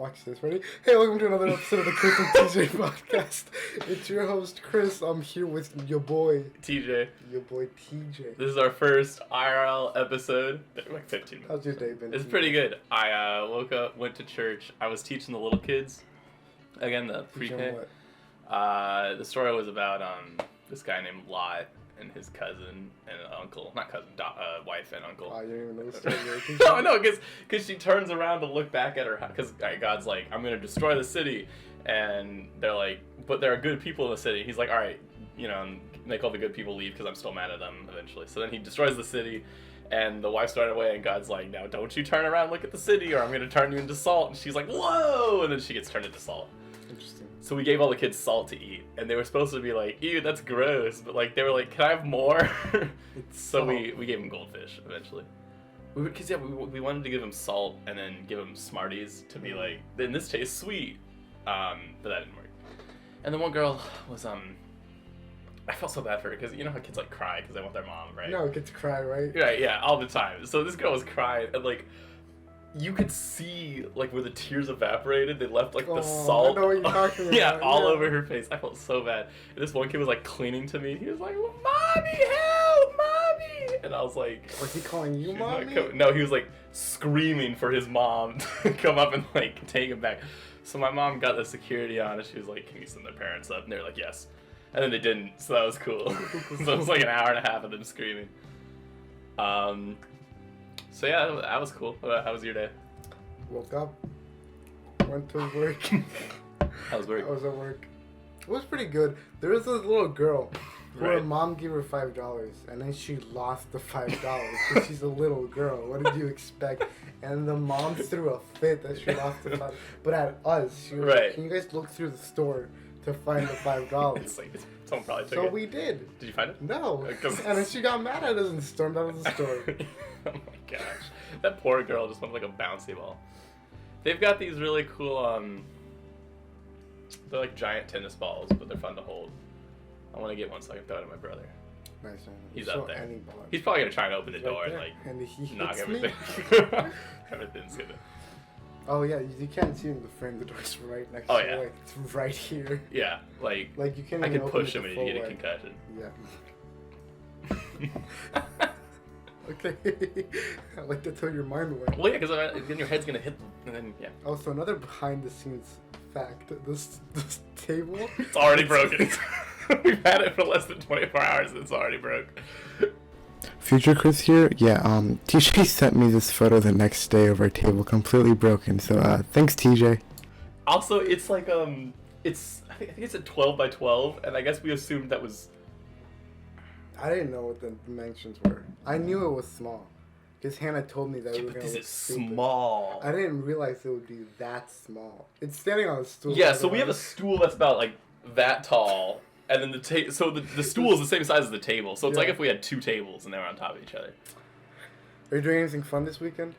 Watch this. Ready? Hey, welcome to another episode of the Chris and TJ podcast. It's your host, Chris. I'm here with your boy, TJ. Your boy, TJ. This is our first IRL episode. Like 15 minutes. How's your day been? It's pretty good. I woke up, went to church. I was teaching the little kids. Again, the pre-K. What? The story was about this guy named Lot and his cousin and uncle. Not cousin, wife and uncle. Oh, you don't even know the story. No, because she turns around to look back at her house. Because God's like, I'm going to destroy the city. And they're like, but there are good people in the city. He's like, all right, make all the good people leave because I'm still mad at them eventually. So then he destroys the city. And the wife's running away, and God's like, now don't you turn around and look at the city, or I'm going to turn you into salt. And she's like, whoa! And then she gets turned into salt. Interesting. So we gave all the kids salt to eat, and they were supposed to be like, ew, that's gross. But like they were like, can I have more? So we gave them goldfish eventually. Because we wanted to give them salt and then give them Smarties to be like, then this tastes sweet. But that didn't work. And then one girl was I felt so bad for her because you know how kids like cry because they want their mom, right? No, kids cry, right? Right, yeah, all the time. So this girl was crying and like you could see like where the tears evaporated. They left like the salt. I know what you're talking about. Yeah, all over her face. I felt so bad. And this one kid was like clinging to me. He was like, "Mommy, help, mommy!" And I was like, "Was he calling you mommy?" No, he was like screaming for his mom to come up and like take him back. So my mom got the security on, and she was like, "Can you send their parents up?" And they were like, "Yes." And then they didn't, so that was cool. So it was like an hour and a half of them screaming. So yeah, that was cool. How was your day? Woke up, went to work. How was work? I was at work. It was pretty good. There was this little girl who her mom gave her $5, and then she lost the $5 because she's a little girl. What did you expect? And the mom threw a fit that she lost the $5. But at us, she was like, "Can you guys look through the store to find the $5?" It's like someone probably took it. So we did. Did you find it? No. And then she got mad at us and stormed out of the store. Oh my gosh. That poor girl just went like a bouncy ball. They've got these really cool, they're like giant tennis balls, but they're fun to hold. I want to get one so I can throw it at my brother. Nice. He's up there. He's probably going to try and open the door and like knock everything. Everything's gonna... Oh yeah, you can't see in the frame. The door's right next to you. Like, it's right here. Yeah, like you can't. I can push him and you get a concussion. Yeah. Okay. I like to tell your mind away. Well, yeah, because then your head's gonna hit, and then yeah. Also, another behind-the-scenes fact: this table. It's already broken. We've had it for less than 24 hours, and it's already broke. Future Chris here. Yeah, TJ sent me this photo the next day of our table completely broken. So, thanks, TJ. Also, it's like, I think it's a 12 by 12, and I guess we assumed that was... I didn't know what the dimensions were. I knew it was small. Because Hannah told me that we were going to this is small. I didn't realize it would be that small. It's standing on a stool. Yeah, so we have a stool that's about, like, that tall. And then the stool is the same size as the table. So it's like if we had two tables and they were on top of each other. Are you doing anything fun this weekend?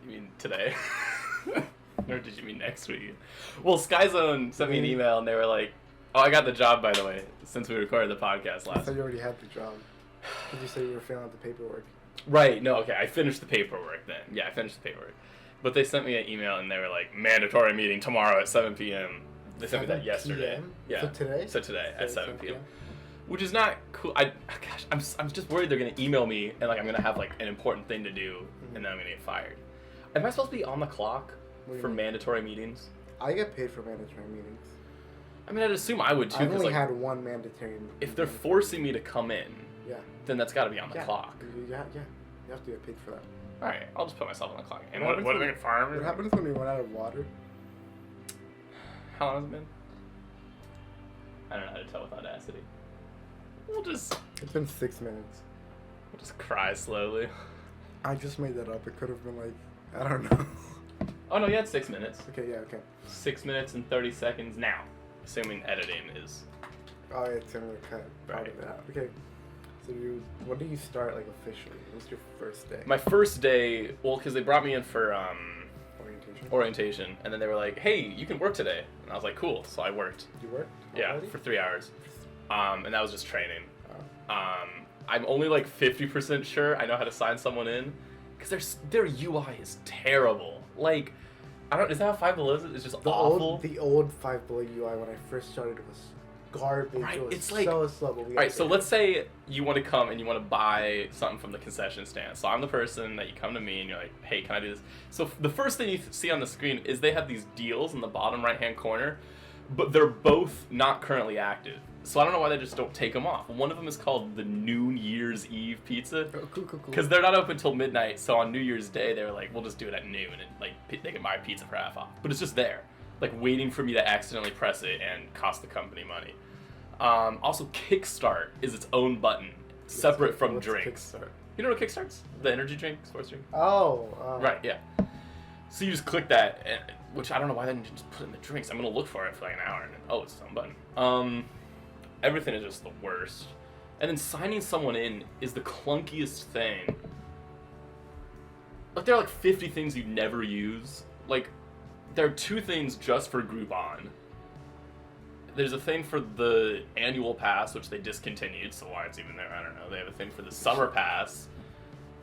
You mean today? Or did you mean next week? Well, SkyZone sent me an email and they were like, "Oh, I got the job, by the way, since we recorded the podcast last." I thought you already had the job. Did you say you were filling out the paperwork? Right. No, okay. I finished the paperwork then. Yeah, I finished the paperwork. But they sent me an email and they were like, "Mandatory meeting tomorrow at 7 p.m. They sent me that yesterday. Yeah. So today? So today at 7 p.m. Which is not cool. I'm just worried they're gonna email me and like I'm gonna have like an important thing to do and then I'm gonna get fired. Am I supposed to be on the clock for mandatory meetings? I get paid for mandatory meetings. I mean, I'd assume I would too. I've only had one mandatory meeting. If they're forcing me to come in, then that's got to be on the clock. Yeah, you have to get paid for that. All right, I'll just put myself on the clock. And what are they gonna fire me? What happens when we run out of water? How long has it been? I don't know how to tell with Audacity. It's been 6 minutes. We'll just cry slowly. I just made that up. It could have been like, I don't know. Oh no, you had 6 minutes. Okay, yeah, okay. 6 minutes and 30 seconds now. Assuming editing is... Oh, yeah, it's gonna cut part of that. Okay. So what do you start like officially? What's your first day? My first day, well, because they brought me in for orientation, and then they were like, "Hey, you can work today," and I was like, "Cool." So I worked. You worked? Yeah, for 3 hours, and that was just training. I'm only like 50% sure I know how to sign someone in, because their UI is terrible. Like, I don't. Is that how Five Below is? It's just The awful. the old Five Below UI when I first started was garbage. Right, It was it's like- so slow. But we All right, so upgraded. let's say you want to come and you want to buy something from the concession stand. So I'm the person that you come to me and you're like, hey, can I do this? So the first thing you see on the screen is they have these deals in the bottom right-hand corner, but they're both not currently active. So I don't know why they just don't take them off. One of them is called the New Year's Eve pizza. Oh, cool. Because they're not open till midnight, so on New Year's Day they were like, we'll just do it at noon, and like they can buy pizza for half off. But it's just there, like waiting for me to accidentally press it and cost the company money. Also, Kickstart is its own button, separate from What's drinks. Kickstart? You know what Kickstart's? The energy drink, sports drink. Oh. Right, yeah. So you just click that, which I don't know why they didn't just put it in the drinks. I'm gonna look for it for like an hour, and then, oh, it's its own button. Everything is just the worst. And then signing someone in is the clunkiest thing. Like, there are like 50 things you never use. Like, there are 2 things just for Groupon. There's a thing for the annual pass, which they discontinued, so why it's even there, I don't know. They have a thing for the summer pass.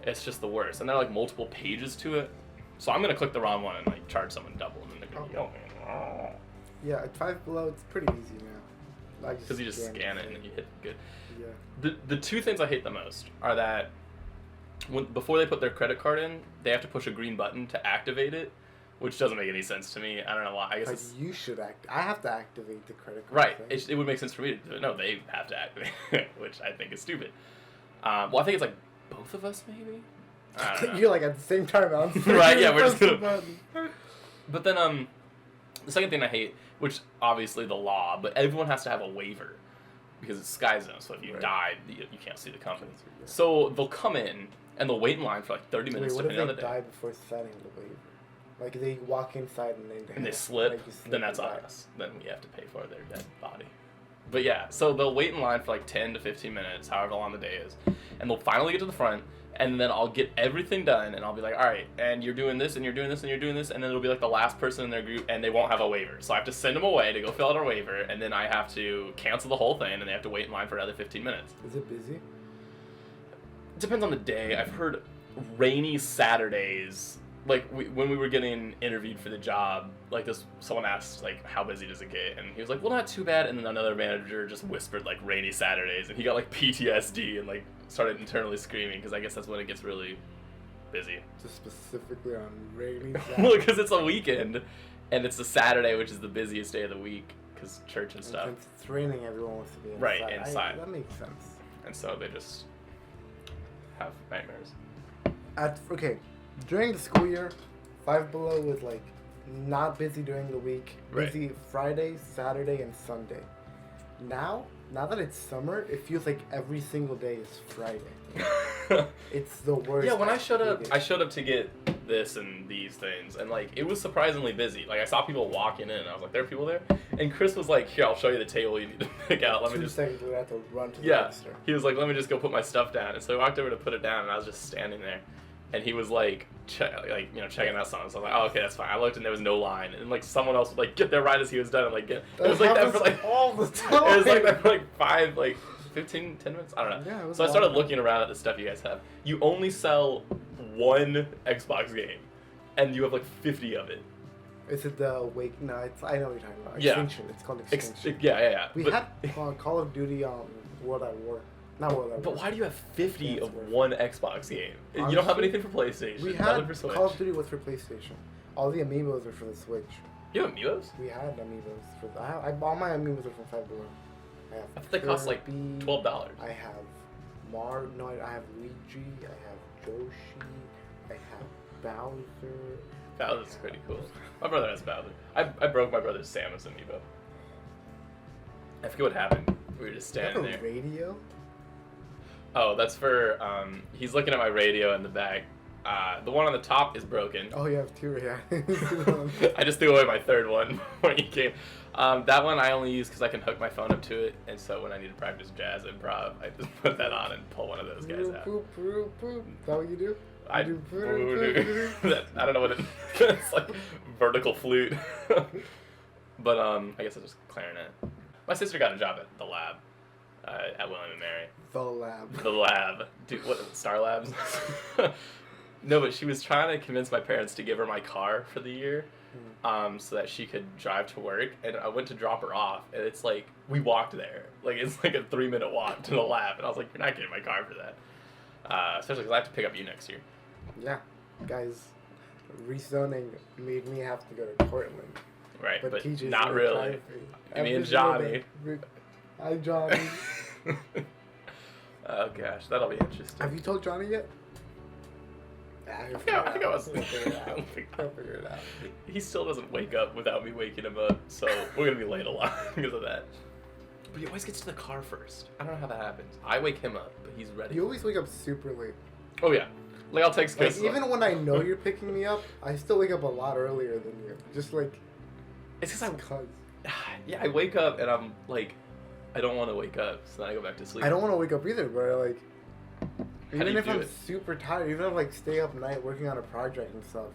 It's just the worst. And there are like multiple pages to it. So I'm gonna click the wrong one and like charge someone double, and then they're gonna yell at me. Yeah, at Five Below, it's pretty easy now. Because you just scan it and then you hit good. Yeah. The 2 things I hate the most are that before they put their credit card in, they have to push a green button to activate it, which doesn't make any sense to me. I don't know why. I guess Like, it's you should I have to activate the credit card. right. thing. It would make sense for me to do it. No, they have to activate it, which I think is stupid. Well, I think it's like both of us maybe. I don't know. You're like at the same time on. Right, yeah, we're just Press the gonna- button. But then the second thing I hate, which obviously the law, but everyone has to have a waiver because it's Sky Zone. So if you Right. die, you can't see the company. Yeah. So they'll come in and they'll wait in line for like 30 Wait, minutes what if depending on they the day. die before signing the waiver? Like they walk inside and they Slip, like, you slip then that's and on die. us. Then we have to pay for their dead body. But yeah, so they'll wait in line for like 10 to 15 minutes, however long the day is, and they'll finally get to the front, and then I'll get everything done, and I'll be like, all right, and you're doing this, and you're doing this, and you're doing this, and then it'll be like the last person in their group, and they won't have a waiver. So I have to send them away to go fill out a waiver, and then I have to cancel the whole thing, and they have to wait in line for another 15 minutes. Is it busy? It depends on the day. I've heard rainy Saturdays, like when we were getting interviewed for the job, like someone asked like how busy does it get, and he was like, well, not too bad, and then another manager just whispered like rainy Saturdays, and he got like PTSD and like started internally screaming because I guess that's when it gets really busy. Just specifically on rainy Well, Saturday. because it's a weekend and it's a Saturday, which is the busiest day of the week because church and stuff. Since it's raining, everyone wants to be inside. Right, inside. That makes sense. And so they just have nightmares. Okay, during the school year, Five Below was like not busy during the week. Right. Busy Friday, Saturday, and Sunday. Now that it's summer, it feels like every single day is Friday. It's the worst. Yeah, when I hate showed up, it. I showed up to get this and these things, and like it was surprisingly busy. Like I saw people walking in, and I was like, "There are people there." And Chris was like, "Here, I'll show you the table you need to pick out. Let me 2 just." seconds, we have to run to the Yeah, register. he was like, "Let me just go put my stuff down." And so I walked over to put it down, and I was just standing there, and he was like, checking out something. So I was like, "Oh, okay, that's fine." I looked, and there was no line, and like someone else would like get there right as he was done, and like get. It was like that for like all the time. It was like that for like 15, 10 minutes? I don't know. Yeah, it was So I a started long looking around at the stuff you guys have. You only sell one Xbox game, and you have like 50 of it. Is it the Wake? No, it's I know what you're talking about. Yeah. Extinction. It's called Extinction. Yeah. We but, had Call of Duty World at War. Not World at War. but why do you have 50 Dance of Warfare. one Xbox game? You don't have Honestly, anything for PlayStation. We nothing had for Switch. Call of Duty was for PlayStation. All the amiibos were for the Switch. You have amiibos? We had amiibos for. I bought my amiibos are from Five Below. I thought they cost like Kirby, $12. I have No, I have Luigi. I have Yoshi. I have Bowser. Bowser's pretty cool. My brother has Bowser. I broke my brother's Samus amiibo. I forget what happened. We were just You have standing a there. radio? Oh, that's for, he's looking at my radio in the back. The one on the top is broken. Oh, you have 2 radios. I just threw away my third one when he came. That one I only use because I can hook my phone up to it, and so when I need to practice jazz improv, I just put that on and pull one of those guys out. Boop, boop, boop. Is that what you do? I You do boop, boop, boop. I don't know what it it's like vertical flute. But I guess it's just clarinet. My sister got a job at the lab at William and Mary. The lab. The lab. Dude, what, Star Labs? No, but she was trying to convince my parents to give her my car for the year, so that she could drive to work. And I went to drop her off, and it's like we walked there. Like it's like a 3-minute walk to the lab, and I was like, "You're not getting my car for that." Especially because I have to pick up you next year. Yeah, guys, rezoning made me have to go to Portland. Right, but TJ's not gonna really. drive me. Me and Johnny. Hi, Johnny. Oh gosh, that'll be interesting. Have you told Johnny yet? I think I was. I'll figure it out. He still doesn't wake up without me waking him up, so we're gonna be late a lot because of that. But he always gets to the car first. I don't know how that happens. I wake him up, but he's ready. You always wake up super late. Oh yeah, like I'll text Chris. Like, even when I know you're picking me up, I still wake up a lot earlier than you. Just like. It's because yeah, I wake up and I'm like, I don't want to wake up, so then I go back to sleep. I don't want to wake up either, but like. How Even if I'm super tired, even if I like stay up night working on a project and stuff,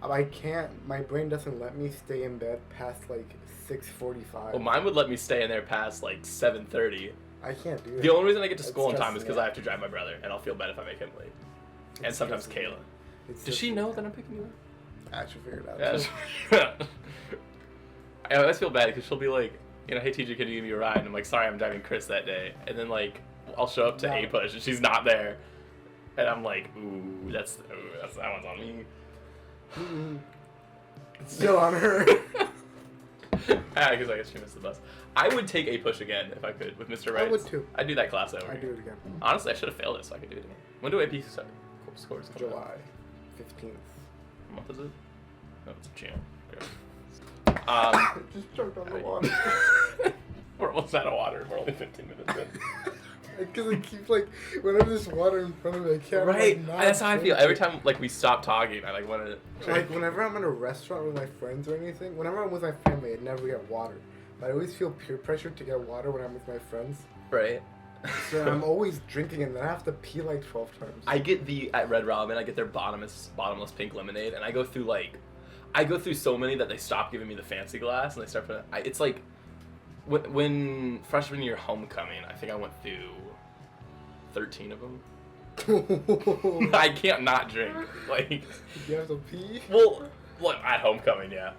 I can't. My brain doesn't let me stay in bed past like 6:45. Well, mine would let me stay in there past like 7:30. I can't do that. The only reason I get to school on time is because I have to drive my brother, and I'll feel bad if I make him late. And sometimes Kayla. Does she know that I'm picking you up? I should figure it out. Yeah. I always feel bad because she'll be like, hey TJ, can you give me a ride? And I'm like, sorry, I'm driving Chris that day. And then like, I'll show up to A push and she's not there. And I'm like, ooh, that one's on me. It's still on her. Because I guess she missed the bus. I would take A push again if I could with Mr. Wright. I would too. I'd do that class over. I'd do it again. Honestly, I should have failed it so I could do it again. When do AP scores come July out? 15th. What month is it? No, it's June. Okay. Just choked on the water. We're almost out of water. We're only 15 minutes in. Because I keep like, whenever there's water in front of me, I can't. Right, like, not that's how I feel. drink Every it. time like we stop talking, I like want to drink. Like whenever I'm in a restaurant with my friends or anything, whenever I'm with my family, I never get water. But I always feel peer pressure to get water when I'm with my friends. Right. So I'm always drinking and then I have to pee like 12 times. I get at Red Robin, I get their bottomless pink lemonade, and I go through so many that they stop giving me the fancy glass and they start putting. It's like when freshman year homecoming, I think I went through 13 of them. I can't not drink. Like. You have to pee? Well, at homecoming, yeah.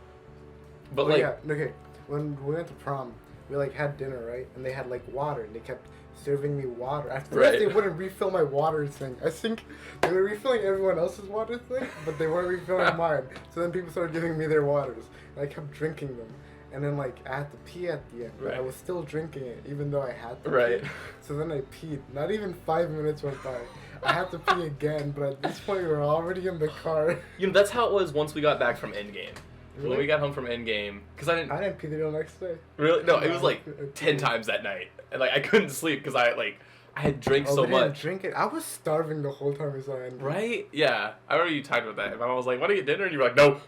But like. Yeah, okay. When we went to prom, we like had dinner, right? And they had like water, and they kept serving me water. At first, they wouldn't refill my water thing. I think they were refilling everyone else's water thing, but they weren't refilling mine. So then people started giving me their waters, and I kept drinking them. And then like I had to pee at the end, but I was still drinking it, even though I had to. Right. Pee. So then I peed. Not even 5 minutes went by. I had to pee again, but at this point we were already in the car. That's how it was once we got back from Endgame. Really? When we got home from Endgame, because I didn't pee the next day. Really? No, it was like 10 times that night, and like I couldn't sleep because I had drank so much. Didn't drink it. I was starving the whole time we saw Endgame. Right? Yeah. I remember you talked about that. And my mom was like, "Want to get dinner?" And you were like, "No."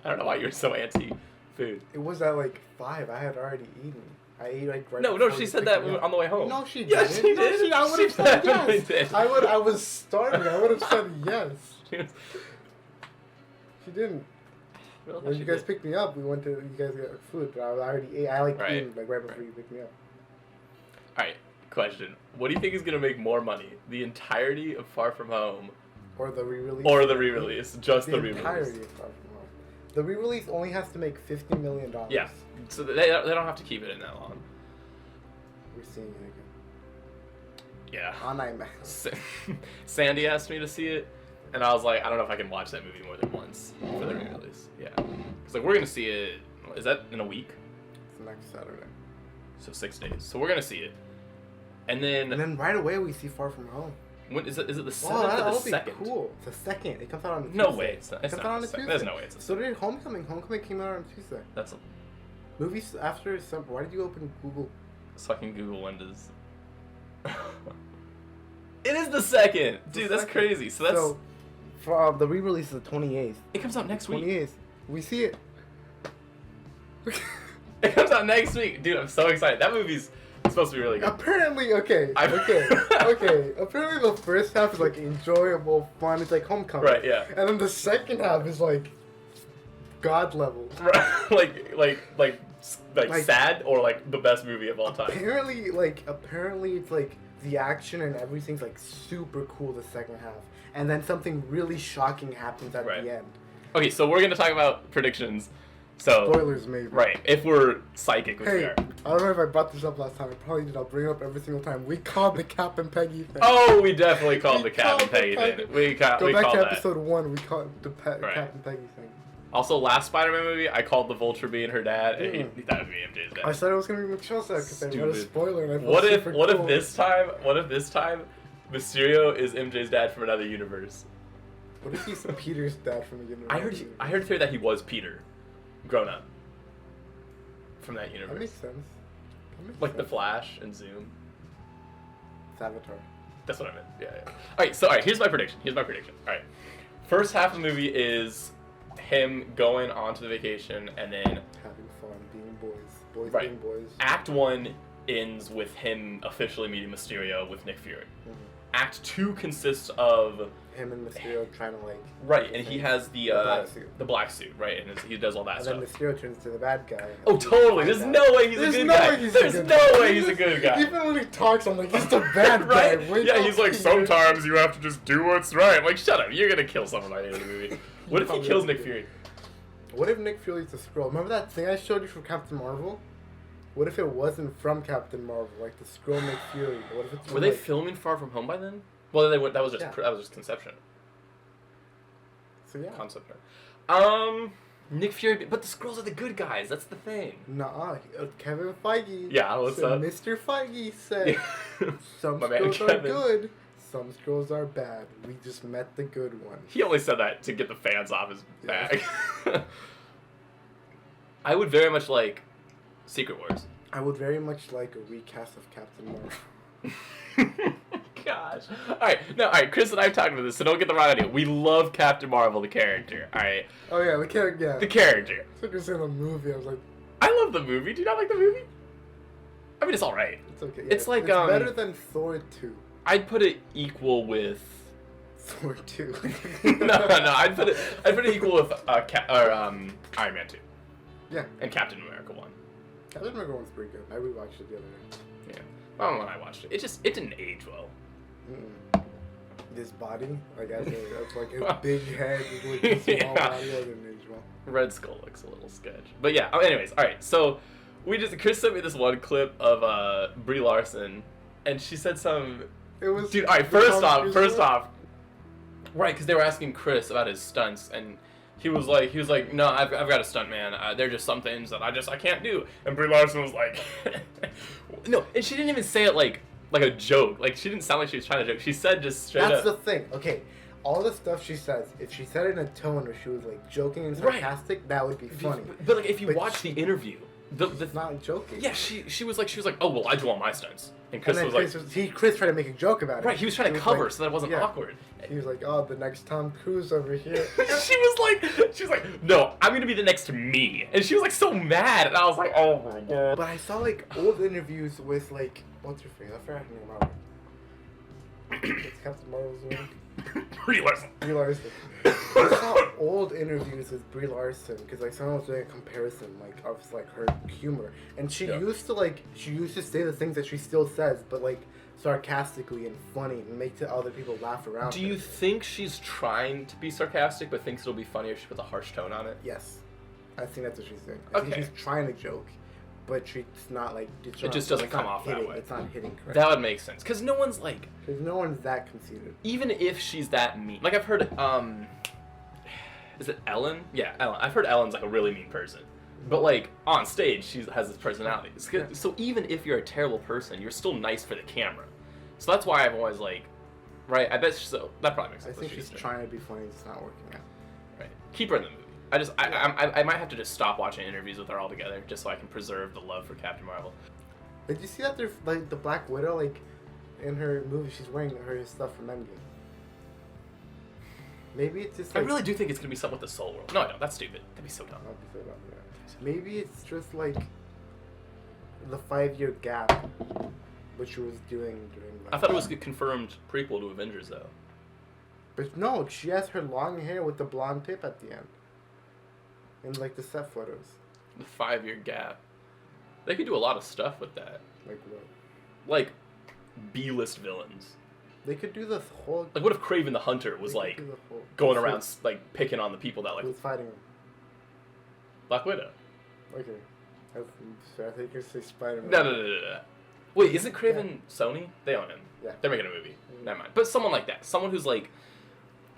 I don't know why you're so anti-food. It was at like 5. I had already eaten. I ate like right. No, she said that on the way home. No, she didn't. Yeah, she did. I would have said yes. Did. I was starving. I would have said yes. She didn't. Well, when you guys picked me up, you guys got food, but I already ate. I eating like right before you picked me up. Alright, question. What do you think is going to make more money? The entirety of Far From Home? Or the re-release? Or the re-release. Just the re-release. The entirety of Far From Home. The re-release only has to make $50 million. Yeah. So they don't have to keep it in that long. We're seeing it again. Yeah. On IMAX. Sandy asked me to see it, and I was like, I don't know if I can watch that movie more than once for the re-release. Yeah. Because like, we're going to see it, is that in a week? It's next Saturday. So 6 days. So we're going to see it. And then right away we see Far From Home. When is it the 7th or the 2nd? Cool. It's the 2nd. It comes out on Tuesday. No way. It's not on a Tuesday. There's no way it's a So did Homecoming. Homecoming came out on Tuesday. That's a... Movies after some... Why did you open Google? Fucking Google Windows. It is the 2nd! Dude, that's crazy. So that's... So, for, the re-release is the 28th. It comes out next week. 28th. We see it. It comes out next week. Dude, I'm so excited. That movie's supposed to be really good. Apparently, okay. Apparently the first half is like enjoyable, fun. It's like Homecoming. Right, yeah. And then the second half is like God level. Right, like sad or like the best movie of all time. Apparently it's like the action and everything's like super cool the second half, and then something really shocking happens at the end. Okay, so we're gonna talk about predictions. So spoilers, maybe. Right, if we're psychic, which we are. I don't know if I brought this up last time. I probably did. I'll bring it up every single time. We called the Cap and Peggy thing. Oh, we definitely called the Cap and Peggy thing. We Go called back to that. episode 1. We called the Cap and Peggy thing. Also, last Spider-Man movie, I called the Vulture being her dad, and he thought it would be MJ's dad. I said it was gonna be Michelle's dad because they wrote a spoiler. And I what if this time, Mysterio is MJ's dad from another universe? What if he's Peter's dad from a universe? I heard a theory that he was Peter, grown up. From that universe. That makes sense. Like the Flash and Zoom. Avatar. That's what I meant. Yeah. All right. Here's my prediction. All right. First half of the movie is him going on to the vacation and then having fun, being boys being boys. Act 1 ends with him officially meeting Mysterio with Nick Fury. Act 2 consists of him and Mysterio trying to like... Right, and he has the black suit, right, and he does all that stuff. And then Mysterio turns to the bad guy. Oh, totally! There's no way he's a good guy! There's no way he's a good guy! Even when he talks, I'm like, he's the bad guy! Yeah, he's like, sometimes you have to just do what's right. I'm like, shut up, you're gonna kill someone by the end of the movie. What if he kills Nick Fury? What if Nick Fury's the Skrull? Remember that thing I showed you from Captain Marvel? What if it wasn't from Captain Marvel, like the Skrull Nick Fury? What if it's Were they filming Far From Home by then? Well, they went. That was just conception. So yeah. Concept. Nick Fury, but the Skrulls are the good guys. That's the thing. Nah, Kevin Feige. Yeah, what's up? Mr. Feige said some Skrulls are good, some Skrulls are bad. We just met the good one. He only said that to get the fans off his back. I would very much like Secret Wars. I would very much like a recast of Captain Marvel. Gosh. Alright, Chris and I have talked about this, so don't get the wrong idea. We love Captain Marvel, the character, alright? Oh yeah, the character, yeah. The character. So you're saying the movie, I was like... I love the movie. Do you not like the movie? I mean, it's alright. It's okay. Yeah, it's like, it's better than Thor 2. I'd put it equal with... Thor 2. no, I'd put it equal with Iron Man 2. Yeah. And Captain America 1. Captain America 1's pretty good. I rewatched it the other day. Yeah. Well, when I watched it, it didn't age well. This body, like as like his big head, with like a small body, didn't age well. Red Skull looks a little sketch, but yeah. Anyways, all right. So Chris sent me this one clip of Brie Larson, and she said some. It was dude. All right. First off, right? Because they were asking Chris about his stunts, and he was like, no, I've got a stunt man. They're just some things that I can't do. And Brie Larson was like, no, and she didn't even say it like a joke. Like, she didn't sound like she was trying to joke. She said just straight up. That's the thing. Okay, all the stuff she says, if she said it in a tone where she was like joking and sarcastic, that would be funny. But like, if you watch the interview, it's not joking. Yeah, she was like, oh well, I do all my stunts. And Chris was like, Chris tried to make a joke about it. Right, he was trying to cover so that it wasn't awkward. He was like, oh, the next Tom Cruise over here. she was like, no, I'm gonna be the next me. And she was like so mad, and I was like, oh my god. But I saw like old interviews with like, what's her face? I forgot her name. It's Captain Marvel's name. Brie Larson. I saw old interviews with Brie Larson because like someone was doing a comparison like of like her humor, and she used to say the things that she still says, but like sarcastically and funny and make other people laugh around. Do you think she's trying to be sarcastic but thinks it'll be funnier if she puts a harsh tone on it? Yes, I think that's what she's doing. I think she's trying to joke, but she's not like. It just doesn't come off that way. It's not hitting correctly. That would make sense because no one's like. Because no one's that conceited. Even if she's that mean, like I've heard, is it Ellen? Yeah, Ellen. I've heard Ellen's like a really mean person, but like on stage she has this personality. So even if you're a terrible person, you're still nice for the camera. So that's why I've always like, right? I bet so. That probably makes sense. I think she's trying to be funny. It's not working out. Right. Keep her in the movie. I might have to just stop watching interviews with her altogether, just so I can preserve the love for Captain Marvel. Did you see that there's like the Black Widow like in her movie? She's wearing her stuff from Endgame. Maybe it's just. Like, I really do think it's gonna be something with the Soul World. No, I don't. That's stupid. That'd be so dumb. Maybe it's just like the 5-year gap, which she was doing during. Like, I thought it was a confirmed prequel to Avengers, though. But no, she has her long hair with the blonde tip at the end. In like the set photos. The 5-year gap. They could do a lot of stuff with that. Like what? Like, B-list villains. They could do the whole. Like, what if Kraven the Hunter was like going around like picking on the people that like. Who's fighting him? Black Widow. Okay. I think you're gonna say Spider-Man. No. Wait, isn't Kraven Sony? They own him. Yeah. They're making a movie. Never mind. But someone like that. Someone who's like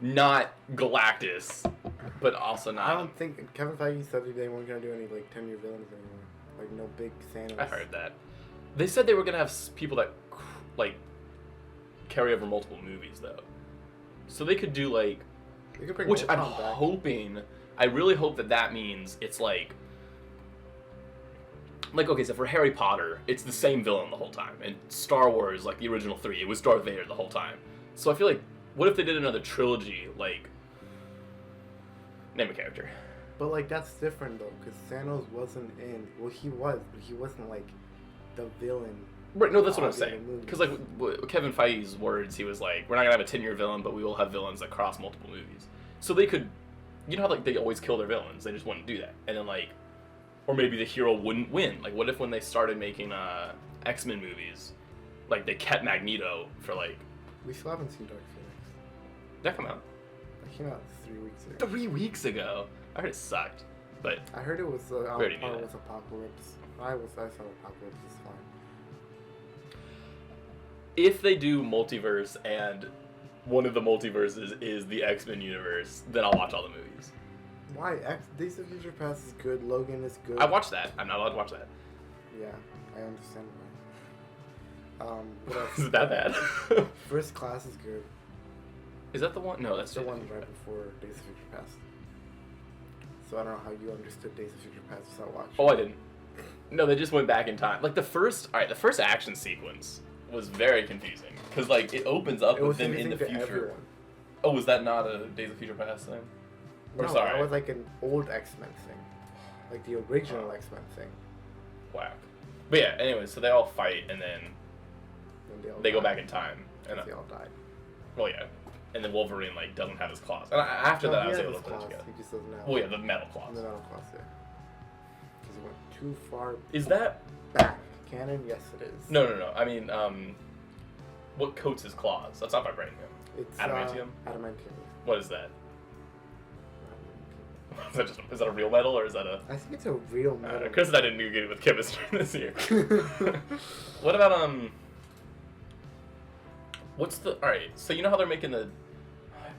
not Galactus, but also not. I don't think Kevin Feige said they weren't gonna do any like 10-year villains anymore. Like no big Thanos. I heard that. They said they were gonna have people that like carry over multiple movies though, so they could do like, which I'm hoping. I really hope that means it's like okay, so for Harry Potter, it's the same villain the whole time, and Star Wars, like the original 3, it was Darth Vader the whole time. So I feel like, what if they did another trilogy, like, name a character. But like that's different though, because Thanos wasn't in. Well, he was, but he wasn't like the villain. Right, no, that's what I'm saying. Because like Kevin Feige's words, he was like, we're not gonna have a 10-year villain, but we will have villains that cross multiple movies. So they could, you know how like they always kill their villains, they just wouldn't do that, and then like. Or maybe the hero wouldn't win. Like, what if when they started making X-Men movies, like, they kept Magneto for, like... We still haven't seen Dark Phoenix. Did that come out? That came out 3 weeks ago. 3 weeks ago? I heard it sucked, but... I heard it was, was Apocalypse. I saw Apocalypse, it's fine. If they do multiverse and one of the multiverses is the X-Men universe, then I'll watch all the movies. Why? Days of Future Past is good. Logan is good. I watched that. I'm not allowed to watch that. Yeah, I understand why. What else? Is it that bad? First Class is good. Is that the one? No, that's the one right before Days of Future Past. So I don't know how you understood Days of Future Past without watching. Oh, I didn't. No, they just went back in time. Like the first action sequence was very confusing because like it opens up with them in the future. Everyone. Oh, was that not a Days of Future Past thing? No, that was like an old X-Men thing. Like the original X-Men thing. Whack. But yeah, anyway, so they all fight and then they go back in time. And they all died. Well, yeah. And then Wolverine, like, doesn't have his claws. And after that, I was able to put it together. He just doesn't have well, yeah, the metal claws. The metal claws, yeah. Because he went too far back. Canon? Yes, it is. No. I mean, what coats his claws? That's not vibranium. It's adamantium? Adamantium. What is that? Is that a real metal or is that a? I think it's a real metal. Chris and I didn't do good with chemistry this year. What about what's the? All right, so you know how they're making the?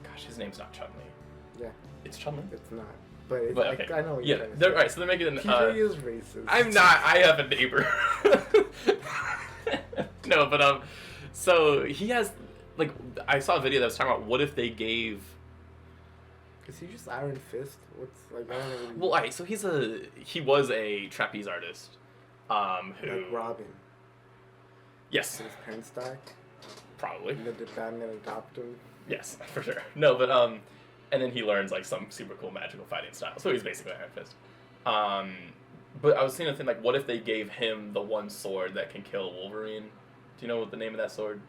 Gosh, his name's not Chun-Li. Yeah. It's Chun-Li. It's not. But it's okay. I know. What yeah. All right, so they're making. PJ is racist. I'm not. I have a neighbor. No, but so he has like I saw a video that was talking about what if they gave. Is he just Iron Fist? What's like I don't know. Well, alright, so he was a trapeze artist, who like Robin. Yes. Did his parents die? Probably. And then did Batman adopt him? Yes, for sure. No, but and then he learns like some super cool magical fighting style. So he's basically Iron Fist. But I was seeing a thing like, what if they gave him the one sword that can kill Wolverine? Do you know what the name of that sword?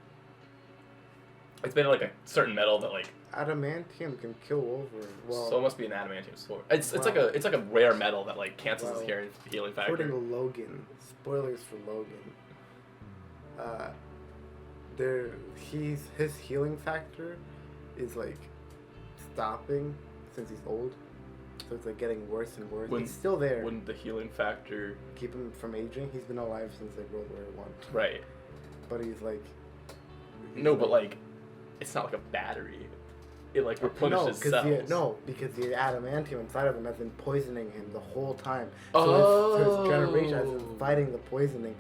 It's made of like a certain metal that like. Adamantium can kill Wolverine. Well, so it must be an adamantium sword. It's like a rare metal that like cancels his healing factor. According to Logan, spoilers for Logan. His healing factor is like stopping since he's old, so it's like getting worse and worse. He's still there. Wouldn't the healing factor keep him from aging? He's been alive since like World War I. Right. But he's like. But like, it's not like a battery. It like replenishes cells. Because the adamantium inside of him has been poisoning him the whole time. So his generation has been fighting the poisoning,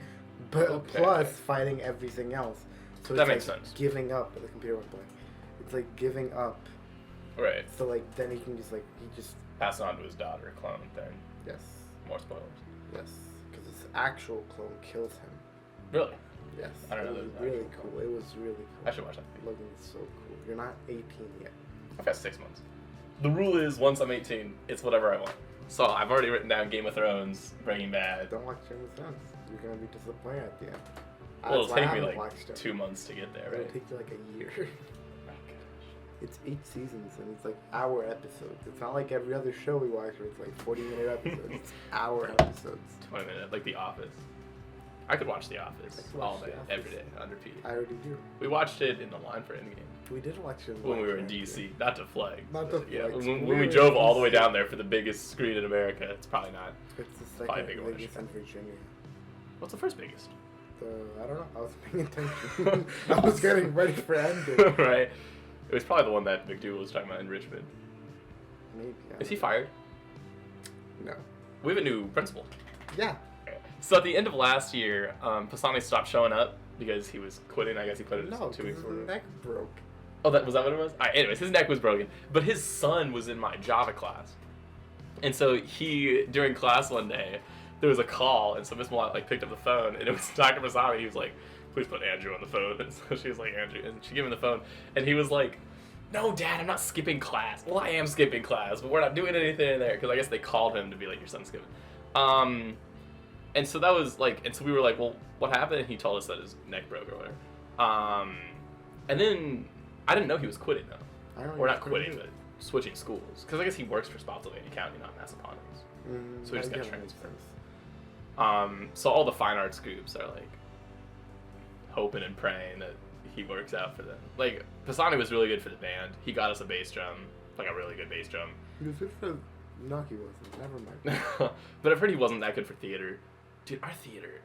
but plus fighting everything else. So that makes sense. Giving up. The computer went blank. It's like giving up. Right. So like then he can just pass it on to his daughter, clone. Then. Yes. More spoilers. Yes, because his actual clone kills him. Really? Yes. I don't know. It was really cool. It was really cool. I should watch that. Logan is so cool. You're not 18 yet. I've got 6 months. The rule is once I'm 18, it's whatever I want. So I've already written down Game of Thrones, Breaking Bad. Don't watch Game of Thrones. You're gonna be disappointed at the end. Well, it'll take me like 2 months to get there, right? It'll take you like a year. Oh gosh. It's 8 seasons and it's like hour episodes. It's not like every other show we watch where it's like 40-minute episodes. It's hour episodes. 20-minute, like The Office. I could watch The Office all day, The Office. every day, on repeat. I already do. We watched it in the line for Endgame. We did watch it When we were in DC. Not to flag. Not to Yeah, flex. when We we were drove in all the way DC. down there for the biggest screen in America, it's probably not. It's the Probably second bigger biggest in Virginia. What's the first biggest? I don't know. I was paying attention. I was getting ready for Endgame. Right. It was probably the one that McDougal was talking about in Richmond. Maybe. Is he fired? No. We have a new principal. Yeah. So at the end of last year, Pisani stopped showing up because he was quitting. I guess he quit No, 2 weeks his before. neck broke. Oh, was that what it was? All right, anyways, his neck was broken, but his son was in my Java class, and so during class one day, there was a call, and so Miss Malott picked up the phone, and it was Dr. Masami. He was like, "Please put Andrew on the phone." And so she was like, "Andrew," and she gave him the phone, and he was like, "No, Dad, I'm not skipping class. Well, I am skipping class, but we're not doing anything in there because I guess they called him to be like, your son's skipping." And so that was and so we were like, "Well, what happened?" And he told us that his neck broke or whatever. And then I didn't know he was quitting though. Or not quitting, but switching schools. Because I guess he works for Spotsylvania County, not Massaponamus. So he just got transferred. So all the fine arts groups are hoping and praying that he works out for them. Pisani was really good for the band. He got us a bass drum, a really good bass drum. He was good for. No, he wasn't. Never mind. But I've heard he wasn't that good for theater. Dude, our theater.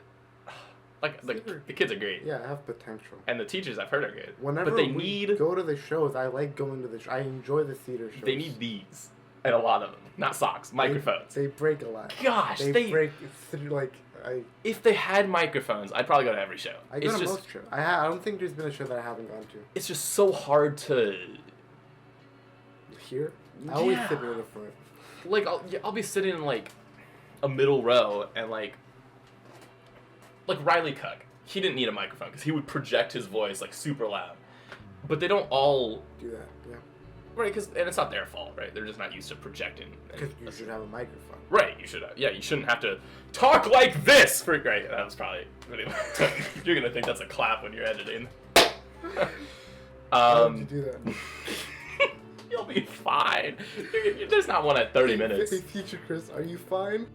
The kids are great. Yeah, I have potential. And the teachers I've heard are good. Whenever but they we go to the shows, I like going to the I enjoy the theater shows. They need these. And a lot of them. Not socks, microphones. They break a lot. Gosh, they break through if they had microphones, I'd probably go to every show. I go to most shows. I don't think there's been a show that I haven't gone to. It's just so hard to hear. I always sit near the front. I'll be sitting in a middle row and Riley Cook. He didn't need a microphone because he would project his voice super loud. But they don't all do that. Yeah. Right, and it's not their fault, right? They're just not used to projecting. Because you should have a microphone. Right, you should have. Yeah, you shouldn't have to talk like this. Right, that was probably. You're gonna think that's a clap when you're editing. Why would you do that? You'll be fine. There's not one at 30 minutes. Hey, Future Chris, are you fine?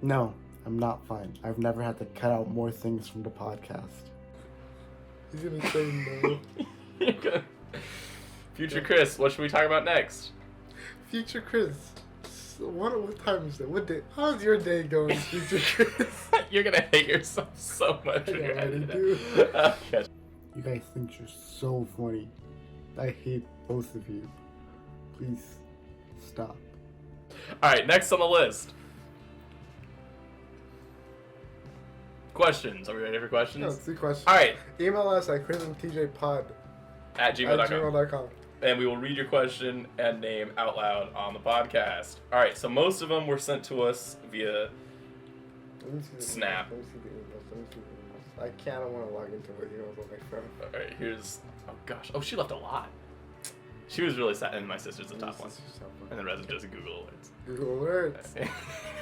No, I'm not fine. I've never had to cut out more things from the podcast. He's gonna say no. Future Chris, what should we talk about next? Future Chris, what time is it? What day? How's your day going, Future Chris? You're gonna hate yourself so much when you're editing it. Okay. You guys think you're so funny. I hate both of you. Please stop. Alright, next on the list. Questions. Are we ready for questions? No, it's the question. Alright. Email us at chrisandtjpod at gmail.com. gmail.com. And we will read your question and name out loud on the podcast. Alright, so most of them were sent to us via Snap. Let me see the emails. I can't. I want to log into my emails on my phone. Alright, here's... Oh gosh. Oh, she left a lot. She was really sad. And my sister's the top one. And the rest is just Google Alerts. Google Alerts.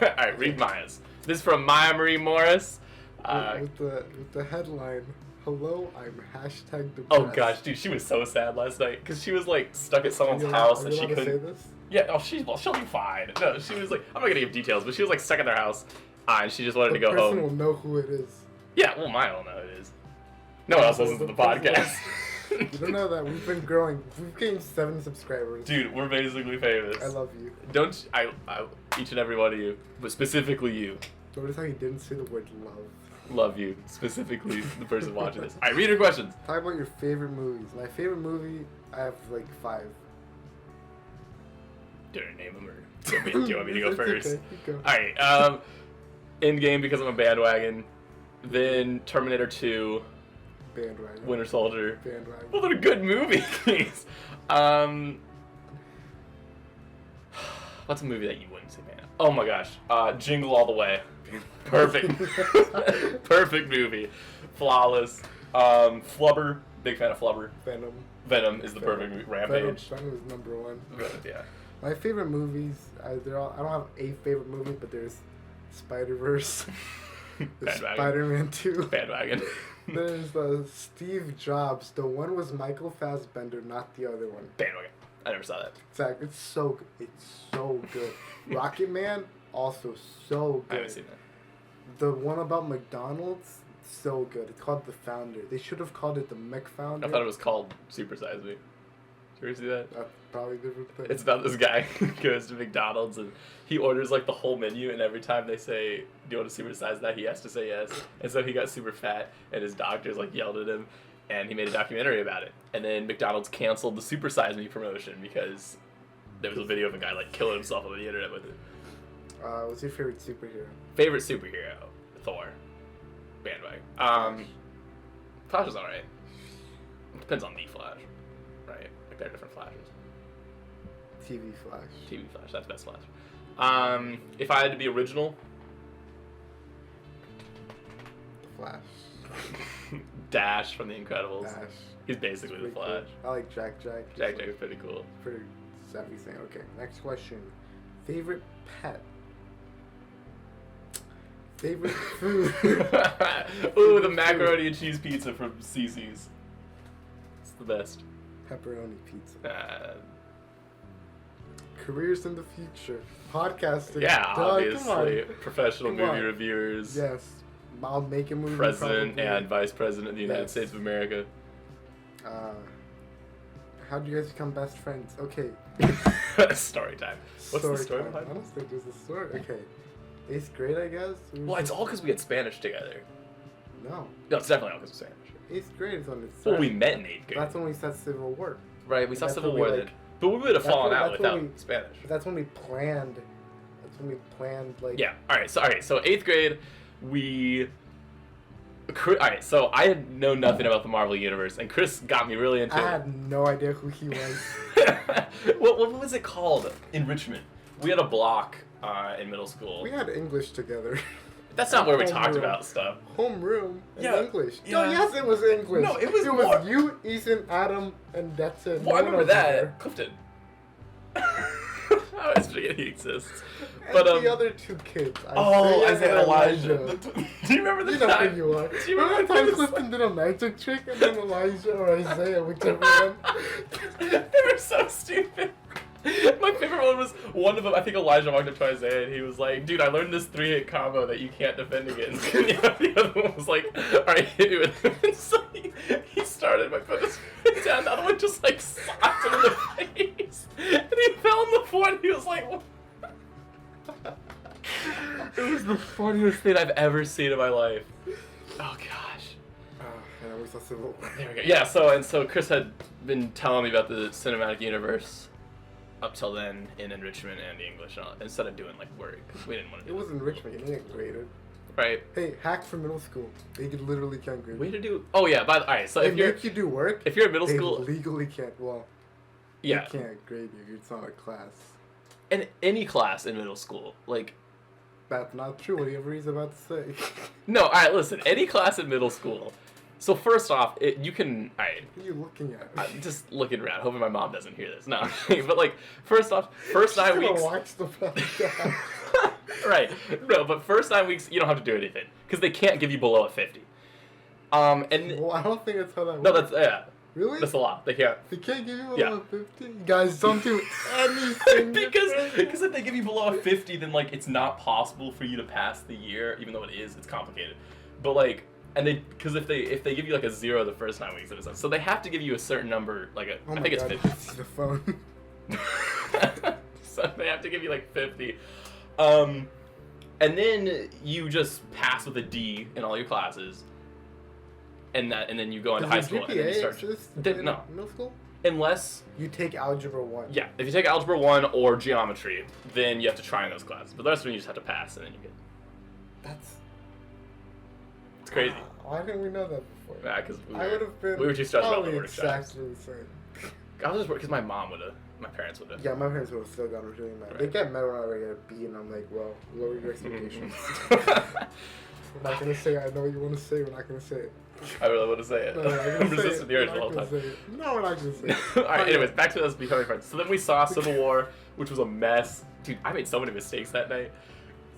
Alright, read Maya's. This is from Maya Marie Morris. With the headline, "Hello, I'm hashtag depressed." Oh gosh, dude, she was so sad last night because she was stuck at someone's house and she couldn't. Say this? Yeah, she'll be fine. No, she was I'm not gonna give details, but she was stuck at their house, and she just wanted to go home. The person will know who it is. Yeah, well, Maya will know who it is. No one else listens to the podcast. You don't know that we've been growing. We've gained 7 subscribers. Dude, we're basically famous. I love you. Don't I each and every one of you, but specifically you. Notice how you didn't say the word love. Love you, specifically the person watching this. All right, read your questions. Talk about your favorite movies. My favorite movie, I have 5. Do you name them, or do you want me to go first? Okay, you go. All right, Endgame because I'm a bandwagon. Then Terminator 2. Bandwagon. Winter Soldier. Bandwagon. Well, they're good movies. What's a movie that you wouldn't say, man? Oh my gosh, Jingle All the Way. Perfect. Perfect movie. Flawless. Flubber. Big fan of Flubber. Venom. Venom is the perfect movie. Rampage. Venom is number 1. Yeah. My favorite movies, I don't have a favorite movie, but there's Spider-Verse. There's Spider-Man 2. Bandwagon. There's Steve Jobs. The one was Michael Fassbender, not the other one. Bandwagon. I never saw that. Zach, it's so good. Rocket Man, also so good. I haven't seen that. The one about McDonald's, It's so good. It's called The Founder. They should have called it The McFounder. I thought it was called Super Size Me. Did you ever see that? That's probably a different thing. It's about this guy who goes to McDonald's and he orders like the whole menu, and every time they say, "Do you want to supersize that?" he has to say yes. And so he got super fat, and his doctors like yelled at him, and he made a documentary about it. And then McDonald's canceled the Super Size Me promotion because there was a video of a guy like killing himself on the internet with it. What's your favorite superhero? Favorite superhero? Thor. Bandwagon. Flash is alright. It depends on the Flash, right? Like there are different Flashes. TV Flash. TV Flash, that's best Flash. If I had to be original, Flash. Dash from The Incredibles. Dash. He's basically the Flash. Cool. I like Jack. Jack is pretty cool. Pretty everything. Okay, next question. Favorite pet? Favorite food? Ooh, the macaroni and cheese pizza from CC's. It's the best. Pepperoni pizza. Careers in the future. Podcasting. Yeah, Doug, obviously. Professional movie reviewers. Yes. I'll make a movie. President probably. and Vice President of the United States of America. How do you guys become best friends? Okay. Story time. What's the story behind it? I don't think there's a story. Okay. 8th grade, I guess? Well, it's all because we had Spanish together. No, it's definitely all because of Spanish. 8th grade is when it started. Well, we met in 8th grade. That's when we saw Civil War. Right, we saw That's Civil when we, War like- then. But we would have fallen That's out when without we- Spanish. That's when we planned. Like. Yeah, alright, so 8th grade, Alright, so I had known nothing about the Marvel Universe, and Chris got me really into I it. had no idea who he was. What was it called? Enrichment. We had a block in middle school. We had English together. That's not where we talked Homeroom. about stuff. Homeroom and Yeah, English. yeah. No, yes, it was English. No, it was It more- was you, Ethan, Adam, and that's it. Well, No I one remember else was there. that. Clifton. I always forget he exists. And But the other two kids. Isaiah and Elijah. Do you remember the You know time? who you are. Do you Remember remember the time this? Clifton did a magic trick and then Elijah or Isaiah, whichever one? They were so stupid. My favorite one was one of them. I think Elijah walked up to Isaiah and he was like, "Dude, I learned this 3-hit combo that you can't defend against." And the other one was like, "All right, hit me with it." And so he started by putting his foot down. The other one just like socked him in the face, and he fell on the floor. And he was like, "What?" It was the funniest thing I've ever seen in my life. Oh gosh. And then we saw Civil War. There we go. Yeah. So Chris had been telling me about the cinematic universe up till then in enrichment and English, and all, instead of doing like work because we didn't want to It do was enrichment. You didn't get graded. right. Hey, hack for middle school. They literally can't grade. Way to do. Oh yeah. All right. So They if you're make you do work. if you're in middle they school, legally can't. Well, yeah, they can't grade you. It's not a class. in any class in middle school, like That's not true. Whatever he's about to say. no. All right. Listen, any class in middle school. So first off, you can. All right. What are you looking at? I'm just looking around, hoping my mom doesn't hear this. No, but like, first off, first 9 She's gonna weeks. watch the podcast. Right. No, but first 9 weeks you don't have to do anything because they can't give you below a 50. And Well, I don't think that's how that works. no, that's Really? that's a lot. They can't They can't give you Yeah. below 50? You guys don't do anything. because if they give you below a 50, then like it's not possible for you to pass the year, even though it is. It's complicated. But like, and because if they give you like a 0 the first 9 weeks, so they have to give you a certain number, like Oh I my think it's God, 50. I can see the phone. So they have to give you like 50. And then you just pass with a D in all your classes. And then you go into Does high the school and then you GPA start. exist Then- in no. middle school? Unless You take algebra 1. yeah, if you take algebra 1 or geometry, then you have to try in those classes. But the rest of them you just have to pass and then you get. That's It's crazy. Why didn't we know that before? Yeah, because I would have been we were too stressed about the probably work jobs. exactly the same. I was just because my mom would have, my parents would have. Yeah, my parents would have still gotten really mad. They Right. get mad when I would get a B, and I'm like, well, lower your expectations. We're not gonna say I know what you want to say. We're not gonna say it. I really want to say it. No, we're not gonna I'm say resisting it. the We're urge not the whole gonna time. say it. No, we're not gonna say it. Alright, anyways, back to us becoming friends. So then we saw Civil War, which was a mess. Dude, I made so many mistakes that night.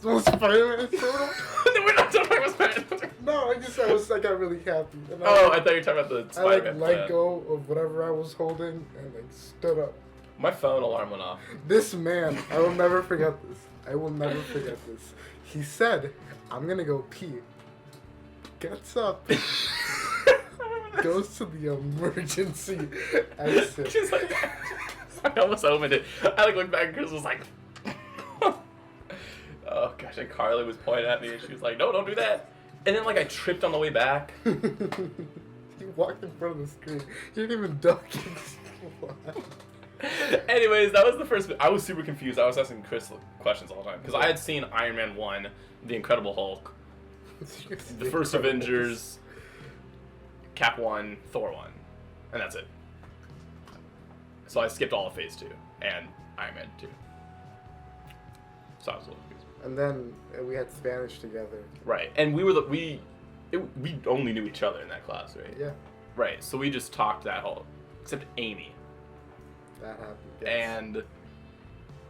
So Spider-Man photo? No, we're not talking about Spider-Man. No, I got really happy. And Oh, I thought you were talking about the I like Spider-Man let plan. go of whatever I was holding and like stood up. My phone alarm went off. This man, I will never forget this. I will never forget this. He said, "I'm gonna go pee." gets up, goes to the emergency exit. She's like, I almost opened it. I like looked back and Chris was like, oh gosh, and Carly was pointing at me and she was like, no, don't do that. And then like I tripped on the way back. You walked in front of the screen. You didn't even duck. Anyways, that was the first. I was super confused. I was asking Chris questions all the time because I had seen Iron Man 1, The Incredible Hulk, the first Avengers, Cap 1, Thor 1, and that's it. So I skipped all of Phase 2 and Iron Man 2. So I was a little confused. And then we had Spanish together. Right, and we only knew each other in that class, right? Yeah. Right, so we just talked that whole, except Amy. That happened. Yes. And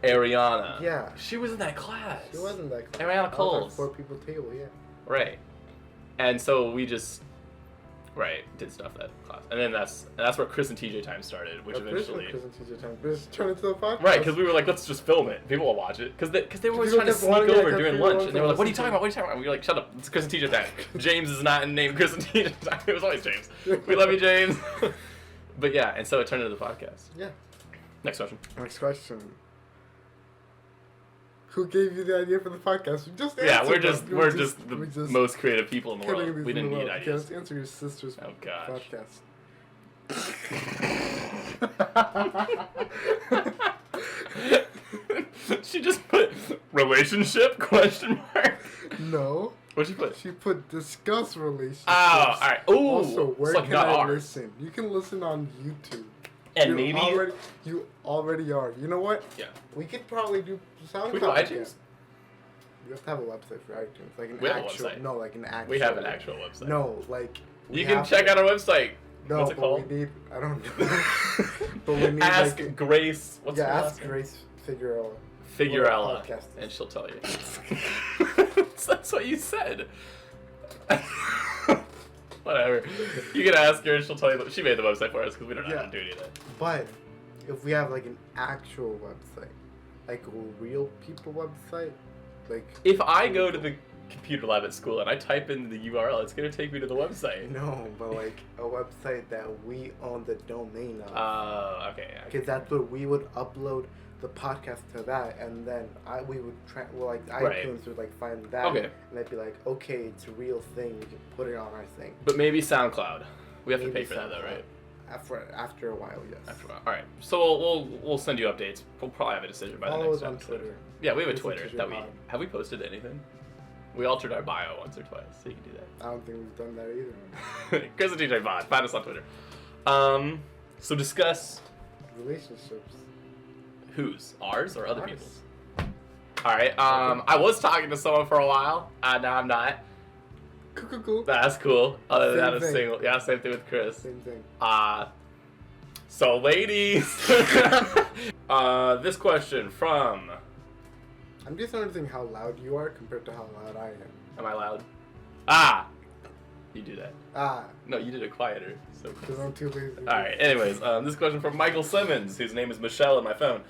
Ariana. Yeah. She was in that class. She was in that class. Ariana Coles. 4 people table, yeah. Right. And so we just, did stuff that class. And then that's where Chris and TJ time started, which eventually... Chris and TJ time. Just turn into a podcast. Right, because we were like, let's just film it. People will watch it. Because they were always trying to sneak over during lunch. And they were like, what are you talking about? What are you talking about? And we were like, shut up. It's Chris and TJ time. James is not named Chris and TJ time. It was always James. We love you, James. But yeah, and so it turned into the podcast. Yeah. Next question. Next question. Who gave you the idea for the podcast? We just Yeah, we're answered just the most creative people in the world. We didn't need ideas. Okay, let's answer your sister's podcast. She just put relationship question mark. No. What'd she put? She put discuss relationships. Oh, all right. Ooh. Also, where like can I listen? You can listen on YouTube. And maybe you already are. You know what? Yeah. We could probably do SoundCloud. We do iTunes. You have to have a website for iTunes, like an we actual. Have a website. No, like an actual. We have an actual website. No, like. You can check out our website. No, what's it called? We need. I don't know. But we need. Ask like, Grace. What's her last ask Grace Figueroa. Figueroa, and she'll tell you. That's what you said. Whatever. You can ask her and she'll tell you. She made the website for us because we don't know how to do any of that. But if we have like an actual website, like a real people website, like... If I go to the computer lab at school and I type in the URL, it's going to take me to the website. No, but like a website that we own the domain of. Oh, okay. Because that's what we would upload the podcast to that, and then we would iTunes would like find that, okay, and they'd be like, okay, it's a real thing, we can put it on our thing. But maybe SoundCloud. We have to pay for SoundCloud. that though, right? After a while, yes. After a while. All right. So we'll send you updates. We'll probably have a decision by the next episode. Follow us on Twitter. Yeah, we have a Twitter that we have we posted anything. We altered our bio once or twice, so you can do that. I don't think we've done that either. Chris and TJ Pod. Find us on Twitter. So discuss relationships. Whose? Ours or other people's? Alright, I was talking to someone for a while. Now I'm not. Cool. That's cool. Other than that, Same a thing. single. Yeah, same thing with Chris. Same thing. So ladies, this question from... I'm just noticing how loud you are compared to how loud I am. Am I loud? You do that. No, you did it quieter. So. Because I'm too lazy. Alright, anyways, this question from Michael Simmons, whose name is Michelle in my phone.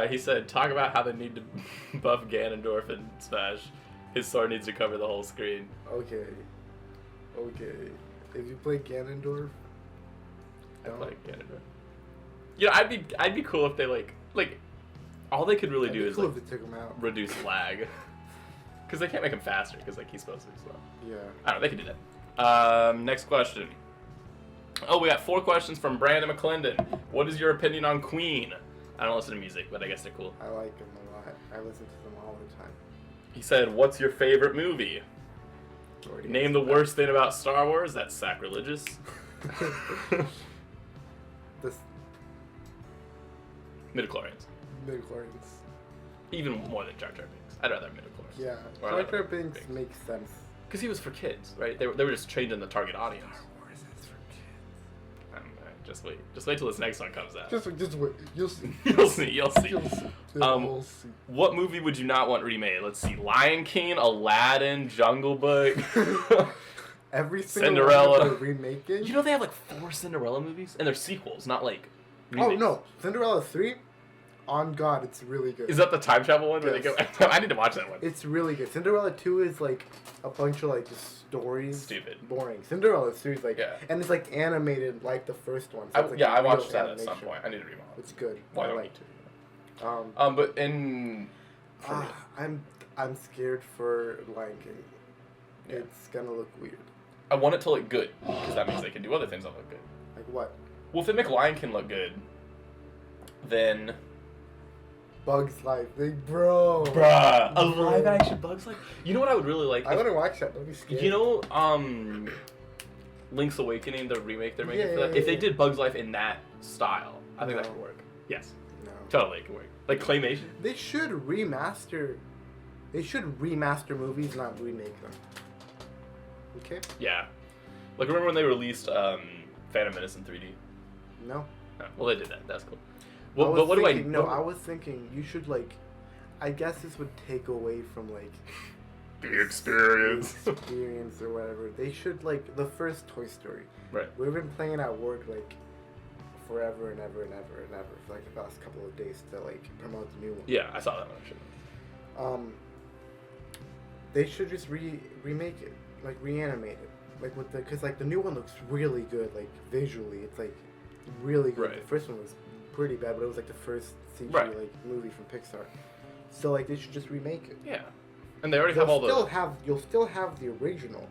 He said, talk about how they need to buff Ganondorf and Smash. His sword needs to cover the whole screen. Okay. If you play Ganondorf, I play Ganondorf. You know, I'd be cool if they like all they could really do is cool like if they took him out. reduce lag. Because they can't make him faster, because like he's supposed to be slow. Yeah. I don't know, they can do that. Next question. Oh, we got 4 questions from Brandon McClendon. What is your opinion on Queen? I don't listen to music, but I guess they're cool. I like them a lot. I listen to them all the time. He said, what's your favorite movie? Name the worst thing about Star Wars. That's sacrilegious. Midichlorians. Even more than Jar Jar Binks. I'd rather have midichlorians. Yeah, Jar Jar Binks makes sense. Because he was for kids, right? They were just changing the target audience. Star Wars is for kids. Just wait. Just wait till this next one comes out. Just wait. You'll see. You'll see. You'll see. We'll see. What movie would you not want remade? Let's see. Lion King, Aladdin, Jungle Book. Every single Cinderella. one they're remaking. You know they have like 4 Cinderella movies, and they're sequels, not like remakes. Oh no, Cinderella 3. On God, it's really good. Is that the time travel one where they go? I need to watch that one. It's really good. Cinderella 2 is like a bunch of like just stories. Stupid. Boring. Cinderella 3 is like, yeah. And it's like animated like the first one. So I watched that at some point. I need to remodel. It's good. Well, I don't like need to. But in. I'm scared for Lion King. Yeah. It's gonna look weird. I want it to look good because that means they can do other things that look good. Like what? Well, if they make Lion King look good, then. Bugs Life, bruh, a live action Bugs Life. You know what I would really like? I want to watch that. Don't be scared. You know, Link's Awakening, the remake they're making for that. If they did Bugs Life in that style, I think that could work. Yes. No. Totally, it could work. Like claymation. They should remaster. They should remaster movies, not remake them. Okay. Yeah. Like remember when they released Phantom Menace in 3D? No. Oh, well, they did that. That's cool. Well, but what do I? No, I was thinking you should like. I guess this would take away from like the experience. Or whatever. They should like the first Toy Story. Right. We've been playing at work like forever and ever and ever and ever for like the past couple of days to like promote the new one. Yeah, I saw that one actually. They should just remake it, like reanimate it, like with the because like the new one looks really good, like visually it's like really good. Right. The first one was pretty bad, but it was like the first CG like movie from Pixar. So like they should just remake it. Yeah, and they already have all the. You'll still have the original,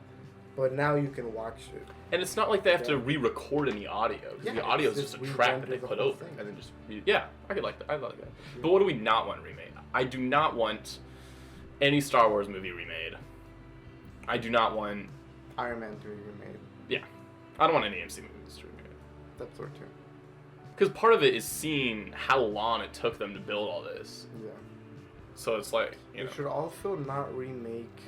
but now you can watch it. And it's not like they have to re-record any audio. Yeah, the audio is just a track that they put over, and then just yeah, I could like that. I like that. Yeah. But what do we not want remade? I do not want any Star Wars movie remade. I do not want Iron Man 3 remade. Yeah, I don't want any MC movies to remade. That sort too. Because part of it is seeing how long it took them to build all this. Yeah. So it's like, you know. They should also not remake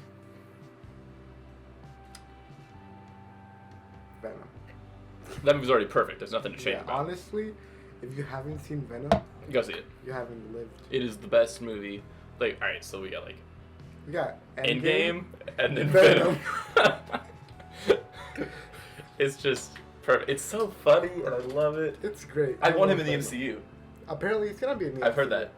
Venom. That movie's already perfect. There's nothing to change about. Honestly, if you haven't seen Venom, go see it. You haven't lived. It is the best movie. Like, all right, so we got like. We got Endgame and then Venom. It's just perfect. It's so funny and I love it. It's great. I want him in the MCU. Apparently, he's gonna be in the MCU. I've heard that.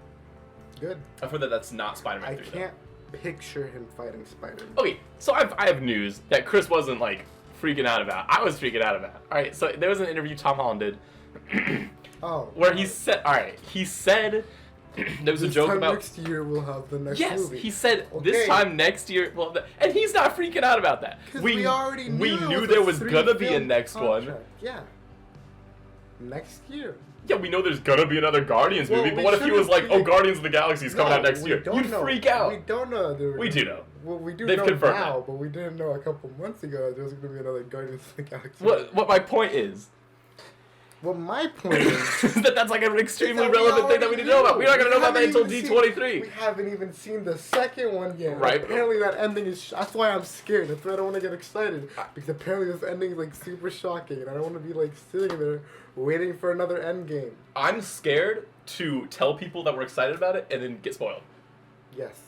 Good. I've heard that that's not Spider-Man 3. I can't picture him fighting Spider-Man. Okay, so I have news that Chris wasn't like freaking out about. I was freaking out about. All right, so there was an interview Tom Holland did. Where he said, all right, he said there was a joke about next year we'll have the next movie. Yes, he said this time next year. Well, and he's not freaking out about that. We already knew there was gonna be a next one. Yeah. Next year. Yeah, we know there's gonna be another Guardians movie, but what if he was like, "Oh, Guardians of the Galaxy is coming out next year"? You'd freak out. We don't know. We do know. Well, we do They've know confirmed now, that. but we didn't know a couple months ago that there was going to be another Guardians of the Galaxy. What my point is. Well, my point is that's like an extremely relevant thing that we didn't know about. We're not going to know about that until D23. We haven't even seen the second one yet. Right. Apparently that ending is... That's why I'm scared. That's why I don't want to get excited. Because apparently this ending is like super shocking. And I don't want to be like sitting there waiting for another Endgame. I'm scared to tell people that we're excited about it and then get spoiled. Yes.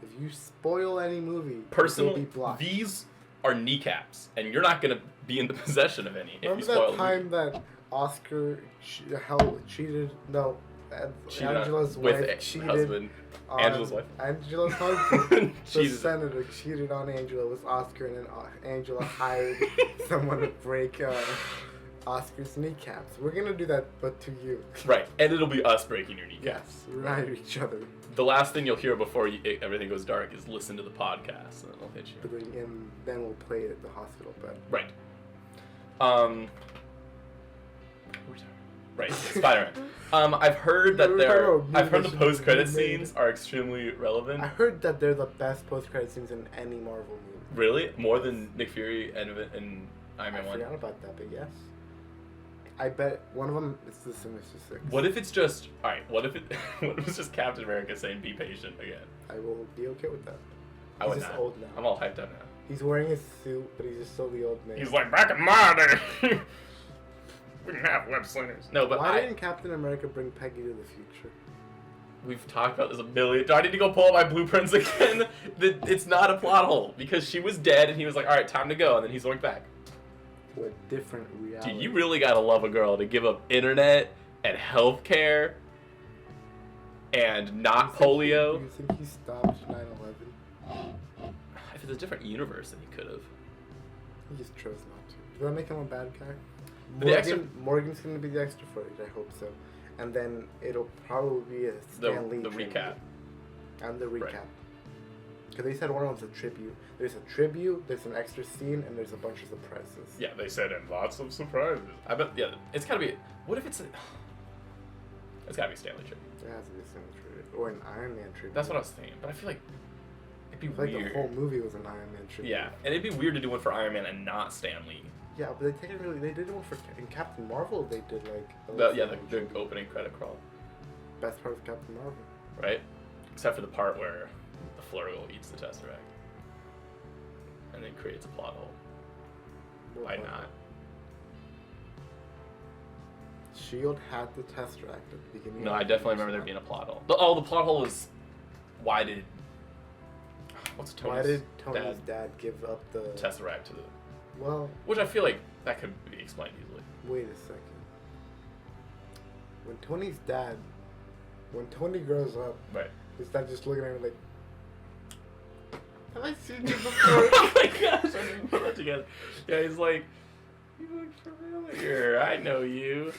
If you spoil any movie, personally, you'll be blocked. These are kneecaps. And you're not going to be in the possession of any if you spoil that time that Oscar cheated? No, Angela's wife cheated. Husband. Angela's wife. Angela's husband. The Jesus. senator cheated on Angela with Oscar, and then Angela hired someone to break Oscar's kneecaps. We're gonna do that, but to you. Right, and it'll be us breaking your kneecaps. Yes, right at each other. The last thing you'll hear before everything goes dark is listen to the podcast, and it'll hit you. And then we'll play it at the hospital bed. Right. Right, Spider-Man. I've heard that the post-credit scenes are extremely relevant. I heard that they're the best post-credit scenes in any Marvel movie. Really? More than Nick Fury and Iron Man 1? I forgot about that, but yes. I bet one of them is the Sinister Six. What if it's just... Alright, what if it's just Captain America saying, be patient again? I will be okay with that. He's just old now. I'm all hyped up now. He's wearing his suit, but he's just so the old man. He's like, back in my day! We didn't have web slingers. No, but why didn't Captain America bring Peggy to the future? We've talked about this a million. Do I need to go pull up my blueprints again? It's not a plot hole because she was dead and he was like, "All right, time to go," and then he's going back. What different reality? Dude, you really gotta love a girl to give up internet and healthcare and not polio. Do you think he stopped 9/11? If it's a different universe, then he could have. He just chose not to. Does that make him a bad guy? Morgan's gonna be the extra footage. I hope so. And then it'll probably be a Stan Lee the recap. And the recap. Right. Because they said one of them's a tribute. There's a tribute, there's an extra scene, and there's a bunch of surprises. Yeah, they said, and lots of surprises. I bet, yeah, it's gotta be, what if it's it's gotta be Stanley tribute. It has to be a Stanley tribute. Or an Iron Man tribute. That's what I was thinking, but I feel like it'd be like weird. the whole movie was an Iron Man tribute. Yeah, and it'd be weird to do one for Iron Man and not Stan Lee. Yeah, but they did one for, in Captain Marvel, they did like... The opening credit crawl. Best part of Captain Marvel. Right? Except for the part where the Flurgle eats the Tesseract. And then creates a plot hole. Why not? S.H.I.E.L.D. had the Tesseract at the beginning. No, I definitely remember there being a plot hole. The plot hole was, why did Tony's dad give up the Tesseract to the... Well... Which I feel like that could be explained easily. Wait a second. When Tony grows up, right, his dad just looking at him like, have I seen you before? Oh my gosh, I didn't put that together. Yeah, he's like, you look familiar. I know you.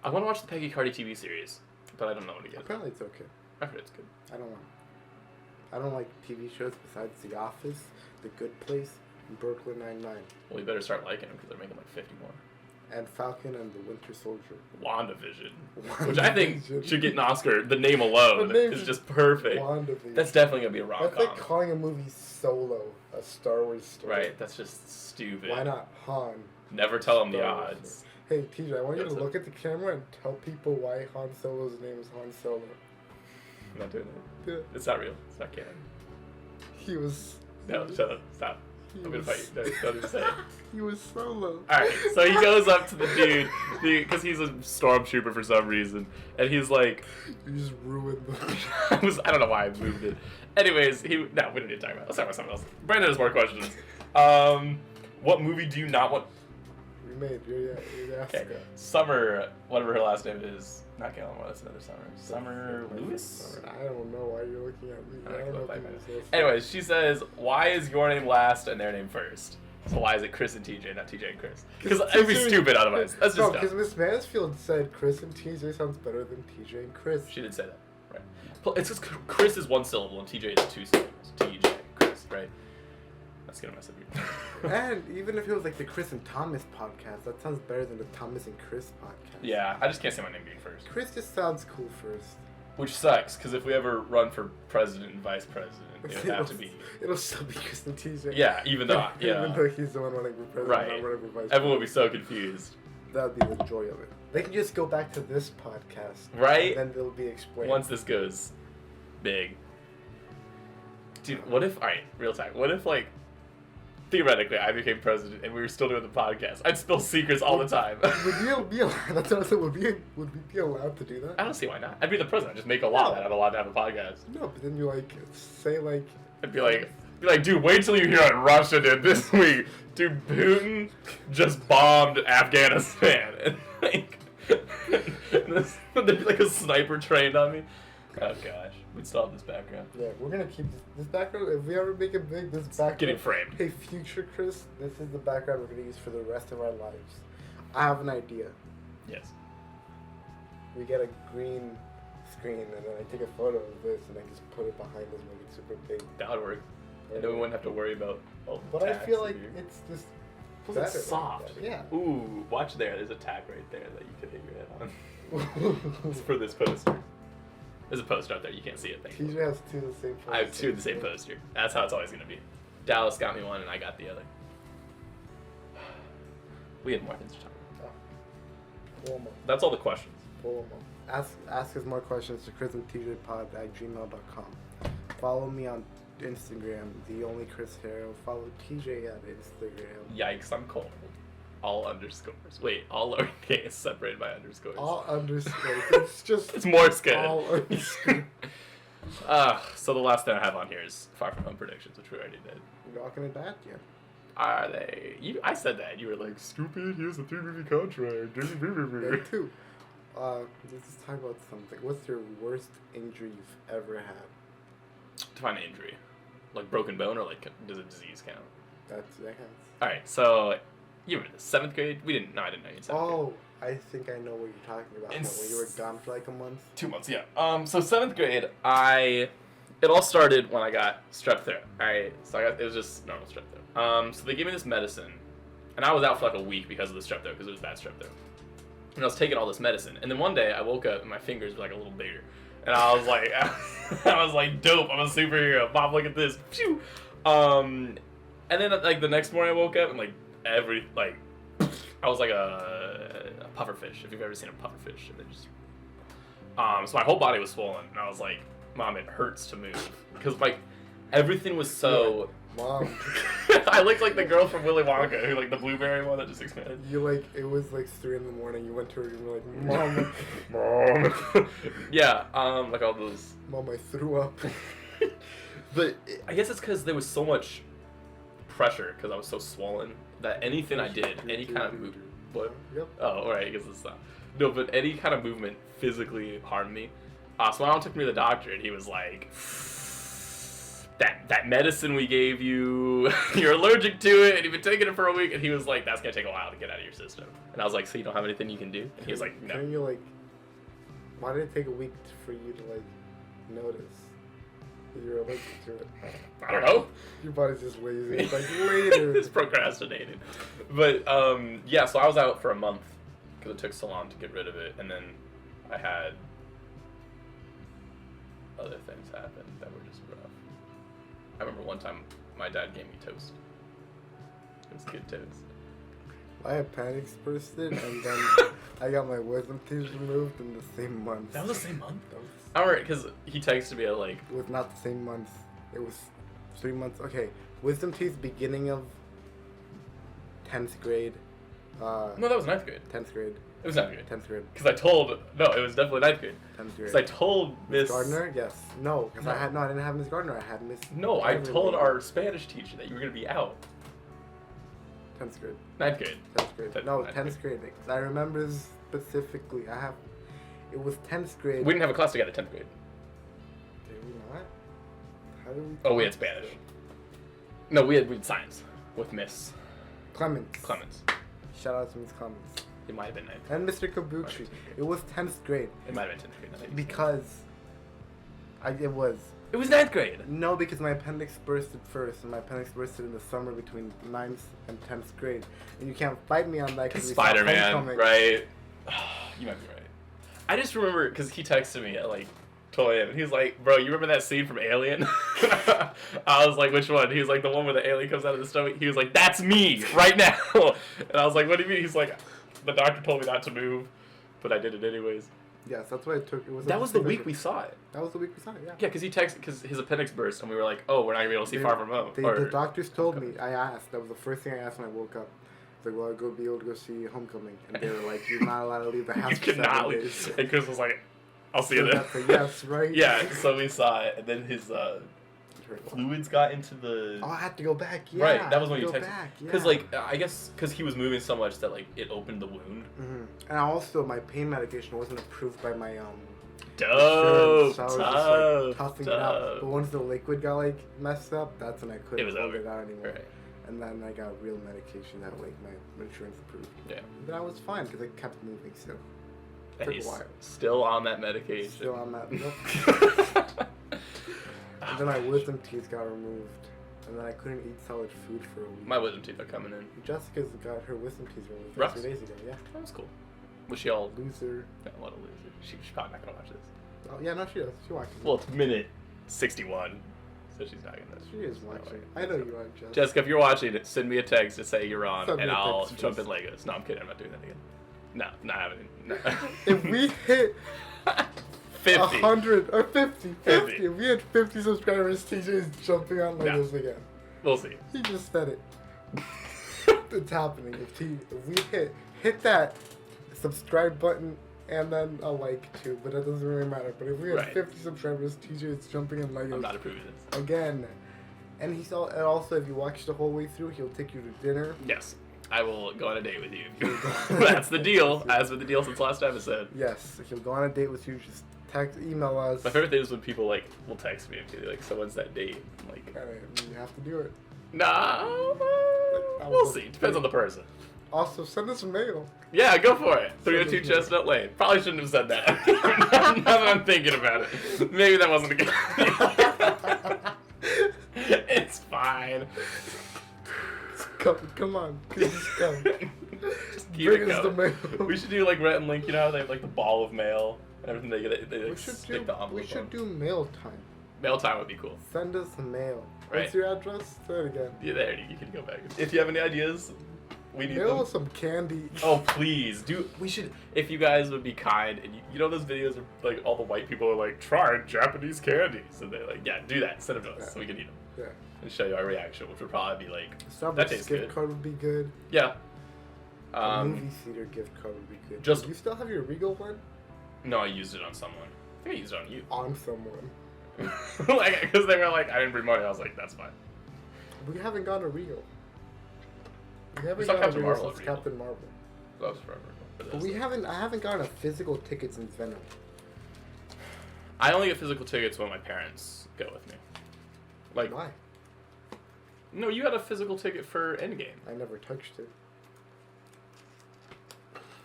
I want to watch the Peggy Cardi TV series, but I don't know what to get. Apparently it's okay. I heard it's good. I don't like TV shows besides The Office, The Good Place, and Brooklyn Nine-Nine. Well, you better start liking them because they're making like 50 more. And Falcon and the Winter Soldier. WandaVision. Which I think should get an Oscar. The name alone is just perfect. WandaVision. That's definitely going to be a rom-com. That's like calling a movie Solo a Star Wars story. Right, that's just stupid. Why not Han? Never tell them the odds. Hey, TJ, I want you to look at the camera and tell people why Han Solo's name is Han Solo. I'm not doing it. Do it. It's not real. It's not canon. He was... No, shut up. Stop. I'm gonna fight you. Don't even say it. He was Solo. Alright, so he goes up to the dude, because he's a stormtrooper for some reason, and he's like... You just ruined the... I don't know why I moved it. Anyways, no, we don't need to talk about it. Let's talk about something else. Brandon has more questions. What movie do you not want... We made, you're asking. Okay, Summer, whatever her last name is... Not Galen, that's another Summer. Summer Lewis? I don't know why you're looking at me. I don't know. Anyways, she says, why is your name last and their name first? So why is it Chris and TJ, not TJ and Chris? Because it'd be stupid otherwise. That's just dumb. Because Miss Mansfield said Chris and TJ sounds better than TJ and Chris. She did say that, right? It's just Chris is one syllable and TJ is two syllables. TJ, Chris, right? That's gonna mess up you. And even if it was like the Chris and Thomas podcast, that sounds better than the Thomas and Chris podcast. Yeah, I just can't say my name being first. Chris just sounds cool first. Which sucks, because if we ever run for president and vice president, it would have to be... It'll still be Chris and TJ. Yeah, even though he's the one running for president. Right. Not running for vice president. Everyone would be so confused. That would be the joy of it. They can just go back to this podcast. Right? And then they'll be explained. Once this goes big. Dude, what if... Alright, real time. What if, like... Theoretically, I became president and we were still doing the podcast. I'd spill secrets all the time. Would we be allowed? That's what I said. Would we be allowed to do that? I don't see why not. I'd be the president. I'd just make a law that I'm allowed to have a podcast. No, but then you say I'd be like, dude, wait till you hear what Russia did this week. Dude, Putin just bombed Afghanistan, and there'd be like a sniper trained on me. Oh gosh, we'd still have this background. Yeah, we're gonna keep this background. If we ever make it big, this background... Getting framed. Hey, future Chris, this is the background we're gonna use for the rest of our lives. I have an idea. Yes. We get a green screen, and then I take a photo of this, and I just put it behind us, make it super big. That would work. And then we wouldn't have to worry about... But I feel like it's just... It's soft. Like yeah. Ooh, watch there. There's a tack right there that you could hit your head on. It's for this poster. There's a poster out there. You can't see it. TJ has two of the same poster. I have two of the same poster. That's how it's always going to be. Dallas got me one, and I got the other. We have more things to talk about. That's all the questions. Ask us more questions to chrisandtjpod@gmail.com. Follow me on Instagram, the only Chris Harrow. Follow TJ at Instagram. Yikes, I'm cold. All underscores. Wait, all lowercase separated by underscores. All underscores. It's just... It's Morse code. All underscores. So the last thing I have on here is Far From Home predictions, which we already did. You're not gonna that yet. Are they? I said that. You were like, stupid, here's the 3-movie contract. There too. let's talk about something. What's your worst injury you've ever had? Define injury. Like broken bone or like does a disease count? That counts. Alright, so you remember this, 7th grade? I didn't know you in 7th grade. Oh, I think I know what you're talking about. When you were gone for like a month? 2 months, yeah. So 7th grade, it all started when I got strep throat. Alright, so it was just normal strep throat. So they gave me this medicine, and I was out for like a week because of the strep throat, because it was bad strep throat. And I was taking all this medicine, and then one day I woke up and my fingers were like a little bigger. And I was like, dope, I'm a superhero. Mom, look at this. Phew. And then like the next morning I woke up and I was like a pufferfish, if you've ever seen a pufferfish. And just, so my whole body was swollen, and I was like, Mom, it hurts to move. Because like everything was so... Mom. I looked like the girl from Willy Wonka, who like the blueberry one that just expanded. It was like 3 a.m. You went to her and you were like, Mom. Mom. Yeah, like all those. Mom, I threw up. But I guess it's because there was so much pressure because I was so swollen that anything I did, any kind of movement. What? Yep. Oh, alright, I guess it's not. No, but any kind of movement physically harmed me. So my mom took me to the doctor and he was like, that medicine we gave you, you're allergic to it, and you've been taking it for a week. And he was like, that's gonna take a while to get out of your system. And I was like, so you don't have anything you can do? And he was like, no. Can you like, why did it take a week for you to like notice that you're allergic to it? I don't know. Your body's just lazy. It's like later. It's procrastinating. But yeah, so I was out for a month because it took so long to get rid of it, and then I had other things happen that were just rough. I remember one time my dad gave me toast. It was good toast. I had panic bursted, and then I got my wisdom teeth removed in the same month. That was the same month? I remember because he texted me at like... It was not the same month. It was 3 months. Okay, wisdom teeth beginning of 10th grade. No, that was 9th grade. 10th grade. It was 9th grade. 10th grade. Because I told... No, it was definitely 9th grade. 10th grade. Because I told Miss... Gardner? Yes. No, because I didn't have Miss Gardner. I had Miss... No, I told our Spanish teacher that you were going to be out. 10th grade. 9th grade. 10th grade. No, 10th grade. I remember specifically. It was 10th grade. We didn't have a class together 10th grade. Did we not? How did we... Oh, we had Spanish. No, we had science with Miss... Clements. Shout out to Miss Clements. It might have been 9th. And Mr. Kabuchi. It was 10th grade. It might have been 10th grade. Because... It was... It was 9th grade. No, because my appendix bursted first, and my appendix bursted in the summer between 9th and 10th grade. And you can't fight me on that because Spider-Man, right? You might be right. I just remember, because he texted me at like 12 a.m. and he was like, bro, you remember that scene from Alien? I was like, which one? He was like, the one where the alien comes out of the stomach. He was like, that's me, right now. And I was like, what do you mean? He's like, the doctor told me not to move, but I did it anyways. Yes, that's what it took. That was the week we saw it. That was the week we saw it, yeah. Yeah, because he texted, because his appendix burst, and we were like, oh, we're not going to be able to see Far From Home. The doctors told me, I asked, that was the first thing I asked when I woke up. It's like, well, I'll go be able to go see Homecoming. And they were like, you're not allowed to leave the house for 7 days. And Chris was like, I'll see you there. That's a yes, right? Yeah, so we saw it, and then his fluids got into the... Oh, I had to go back, yeah. Right, that was when you texted. Because, yeah. like, I guess because he was moving so much that, like, it opened the wound. Mm-hmm. And also, my pain medication wasn't approved by my, Dope, so I was just, like, toughing it out. But once the liquid got, like, messed up, that's when I couldn't hold it out anymore. Right. And then I got real medication that, like, my insurance approved. Yeah. But I was fine, because I kept moving still. And he's still on that medication. Still on that. And then my wisdom teeth got removed. And then I couldn't eat solid food for a week. My wisdom teeth are coming in. Jessica's got her wisdom teeth removed Rough. 2 days ago, yeah. That was cool. Was she all... Loser. Yeah, what a loser. She's probably not going to watch this. Oh, yeah, no, she does. She watches. Well, it's minute 61. So she's not going to... She is watching. I know you are, Jessica. Jessica, if you're watching it, send me a text to say you're on, Send and I'll jump please. in Legos. No, I'm kidding. I'm not doing that again. No, not happening. No. If we hit 50. 100 or 50, if we had 50 subscribers, TJ is jumping on Legos again. We'll see. He just said it. It's happening. If we hit that subscribe button and then a like too, but that doesn't really matter. But if we have 50 subscribers, TJ is jumping in Legos. I'm not approving this. Again. And also, if you watch the whole way through, he'll take you to dinner. Yes. I will go on a date with you. That's the deal. As with the deal since last episode. Yes, he'll go on a date with you. Just email us. My favorite thing is when people like will text me and be like, "So when's that date?" I'm like, you have to do it. nah, we'll see. Depends on the person. Also, send us a mail. Yeah, go for it. 302 Chestnut Lane. Probably shouldn't have said that. Now that I'm thinking about it, maybe that wasn't a good idea. It's fine. Come on, just come. Just keep Bring it us the going. mail. We should do like Rhett and Link. You know how they have like the ball of mail and everything. They like, We should stick the envelope. We should on. do mail time. Mail time would be cool. Send us mail. Right. What's your address? Say it again. Yeah, there you can go back. If you have any ideas, we need Mail them. us some candy. Oh please, we should. If you guys would be kind, and you know those videos of like all the white people are like, try Japanese candies, and they're like, yeah, do that. Send them to us so we can eat them. Yeah. And show you our reaction, which would probably be like, Starbucks that tastes gift good. card would be good. Yeah. A movie theater gift card would be good. Just- Do you still have your Regal one? No, I used it on someone. I think I used it on you. On someone. Like, because they were like, I didn't bring money. I was like, that's fine. We haven't gone to Regal. We haven't saw gone Captain to Regal Marvel at since Regal. Captain Marvel. That was forever. But I haven't gotten a physical ticket since Venom. I only get physical tickets when my parents go with me. Like, Why? no, you had a physical ticket for Endgame. I never touched it.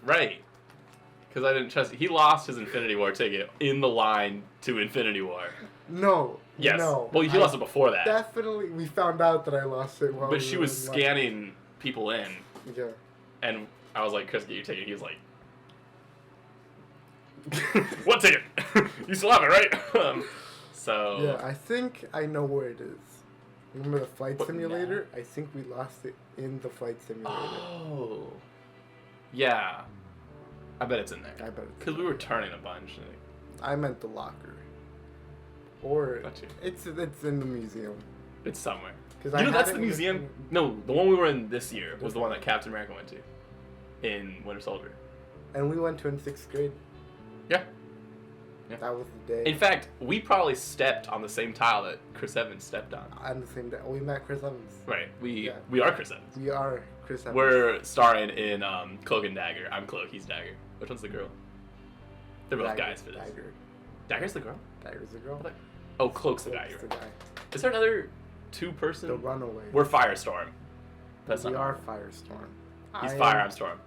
Right. Because I didn't trust. He lost his Infinity War ticket in the line to Infinity War. No. Yes. No. Well, he lost it before that. Definitely. We found out that I lost it while But we she were was in line. scanning people in, Yeah. and I was like, "Chris, get your ticket." He was like, "What ticket? You still have it, right?" So. Yeah, I think I know where it is. Remember the flight What, simulator? I think we lost it in the flight simulator. Oh. Yeah. I bet it's in there. I bet it's. Because we were turning a bunch. I meant the locker. Or Got you. it's in the museum. It's somewhere. 'Cause You I know, that's had the it in museum. No, the one we were in this year was the one that Captain America went to. In Winter Soldier. And we went to in 6th grade. Yeah. That was the day. In fact, we probably stepped on the same tile that Chris Evans stepped on. On the same day. We met Chris Evans. Right. We Yeah. are Chris Evans. We are Chris Evans. We're starring in Cloak and Dagger. I'm Cloak, he's Dagger. Which one's the girl? They're both Dagger, guys for this. Dagger. Dagger's the girl? Dagger's the girl. Oh, Cloak's the guy. Cloak's You're the right. guy. Is there another two-person? The Runaway. We're Firestorm. That's we not are Firestorm. He's I Fire, am- I'm Storm.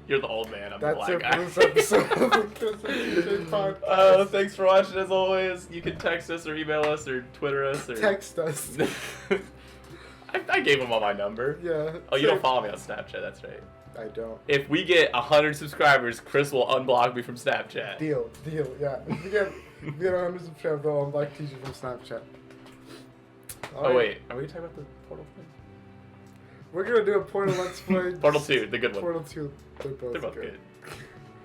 You're the old man, I'm the That's black it guy. for this episode of the Chris and TJ podcast. Thanks for watching as always. You can text us or email us or Twitter us or... Text us. I gave him all my number. Yeah. Oh, you don't follow me on Snapchat, that's right. I don't. If we get 100 subscribers, Chris will unblock me from Snapchat. Deal, yeah. If you get 100 subscribers, they'll unblock TJ from Snapchat. Oh, Alright. wait. Are we talking about the Portal thing? We're gonna do a Portal Let's Play. Portal 2, the good one. Portal 2. They're both, They're both good. good. Is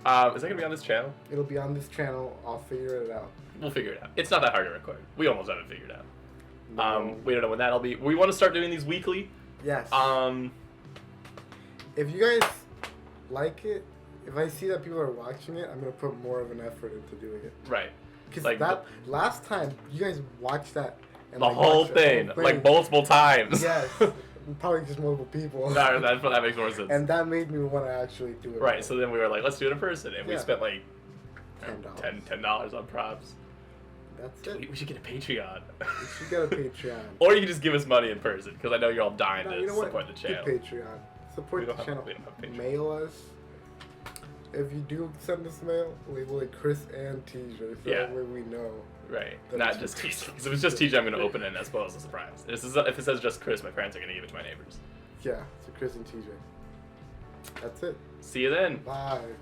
that going to be on this channel? It'll be on this channel. I'll figure it out. We'll figure it out. It's not that hard to record. We almost have it figured out. No. We don't know when that'll be. We want to start doing these weekly. Yes. Um, If you guys like it, if I see that people are watching it, I'm gonna put more of an effort into doing it. right. Because Like last time you guys watched that. And The whole watched thing, like multiple times. Yes. Probably just multiple people. that makes more sense. And that made me want to actually do it. Right, so then we were like, let's do it in person. And we Yeah. spent like $10. $10 on props. That's it. We should get a Patreon. We should get a Patreon. Or you can just give us money in person, because I know you're all dying No, to you know what? support the channel. Get Patreon. Support We the don't have- channel. we don't have Patreon. Mail us. If you do send us mail, label it Chris and TJ, so Yeah. that way we know. Right, That not is- just TJ. Because if it's just TJ, I'm going to open it and that's as a surprise. If it says just Chris, my parents are going to give it to my neighbors. Yeah, so Chris and TJ. That's it. See you then. Bye.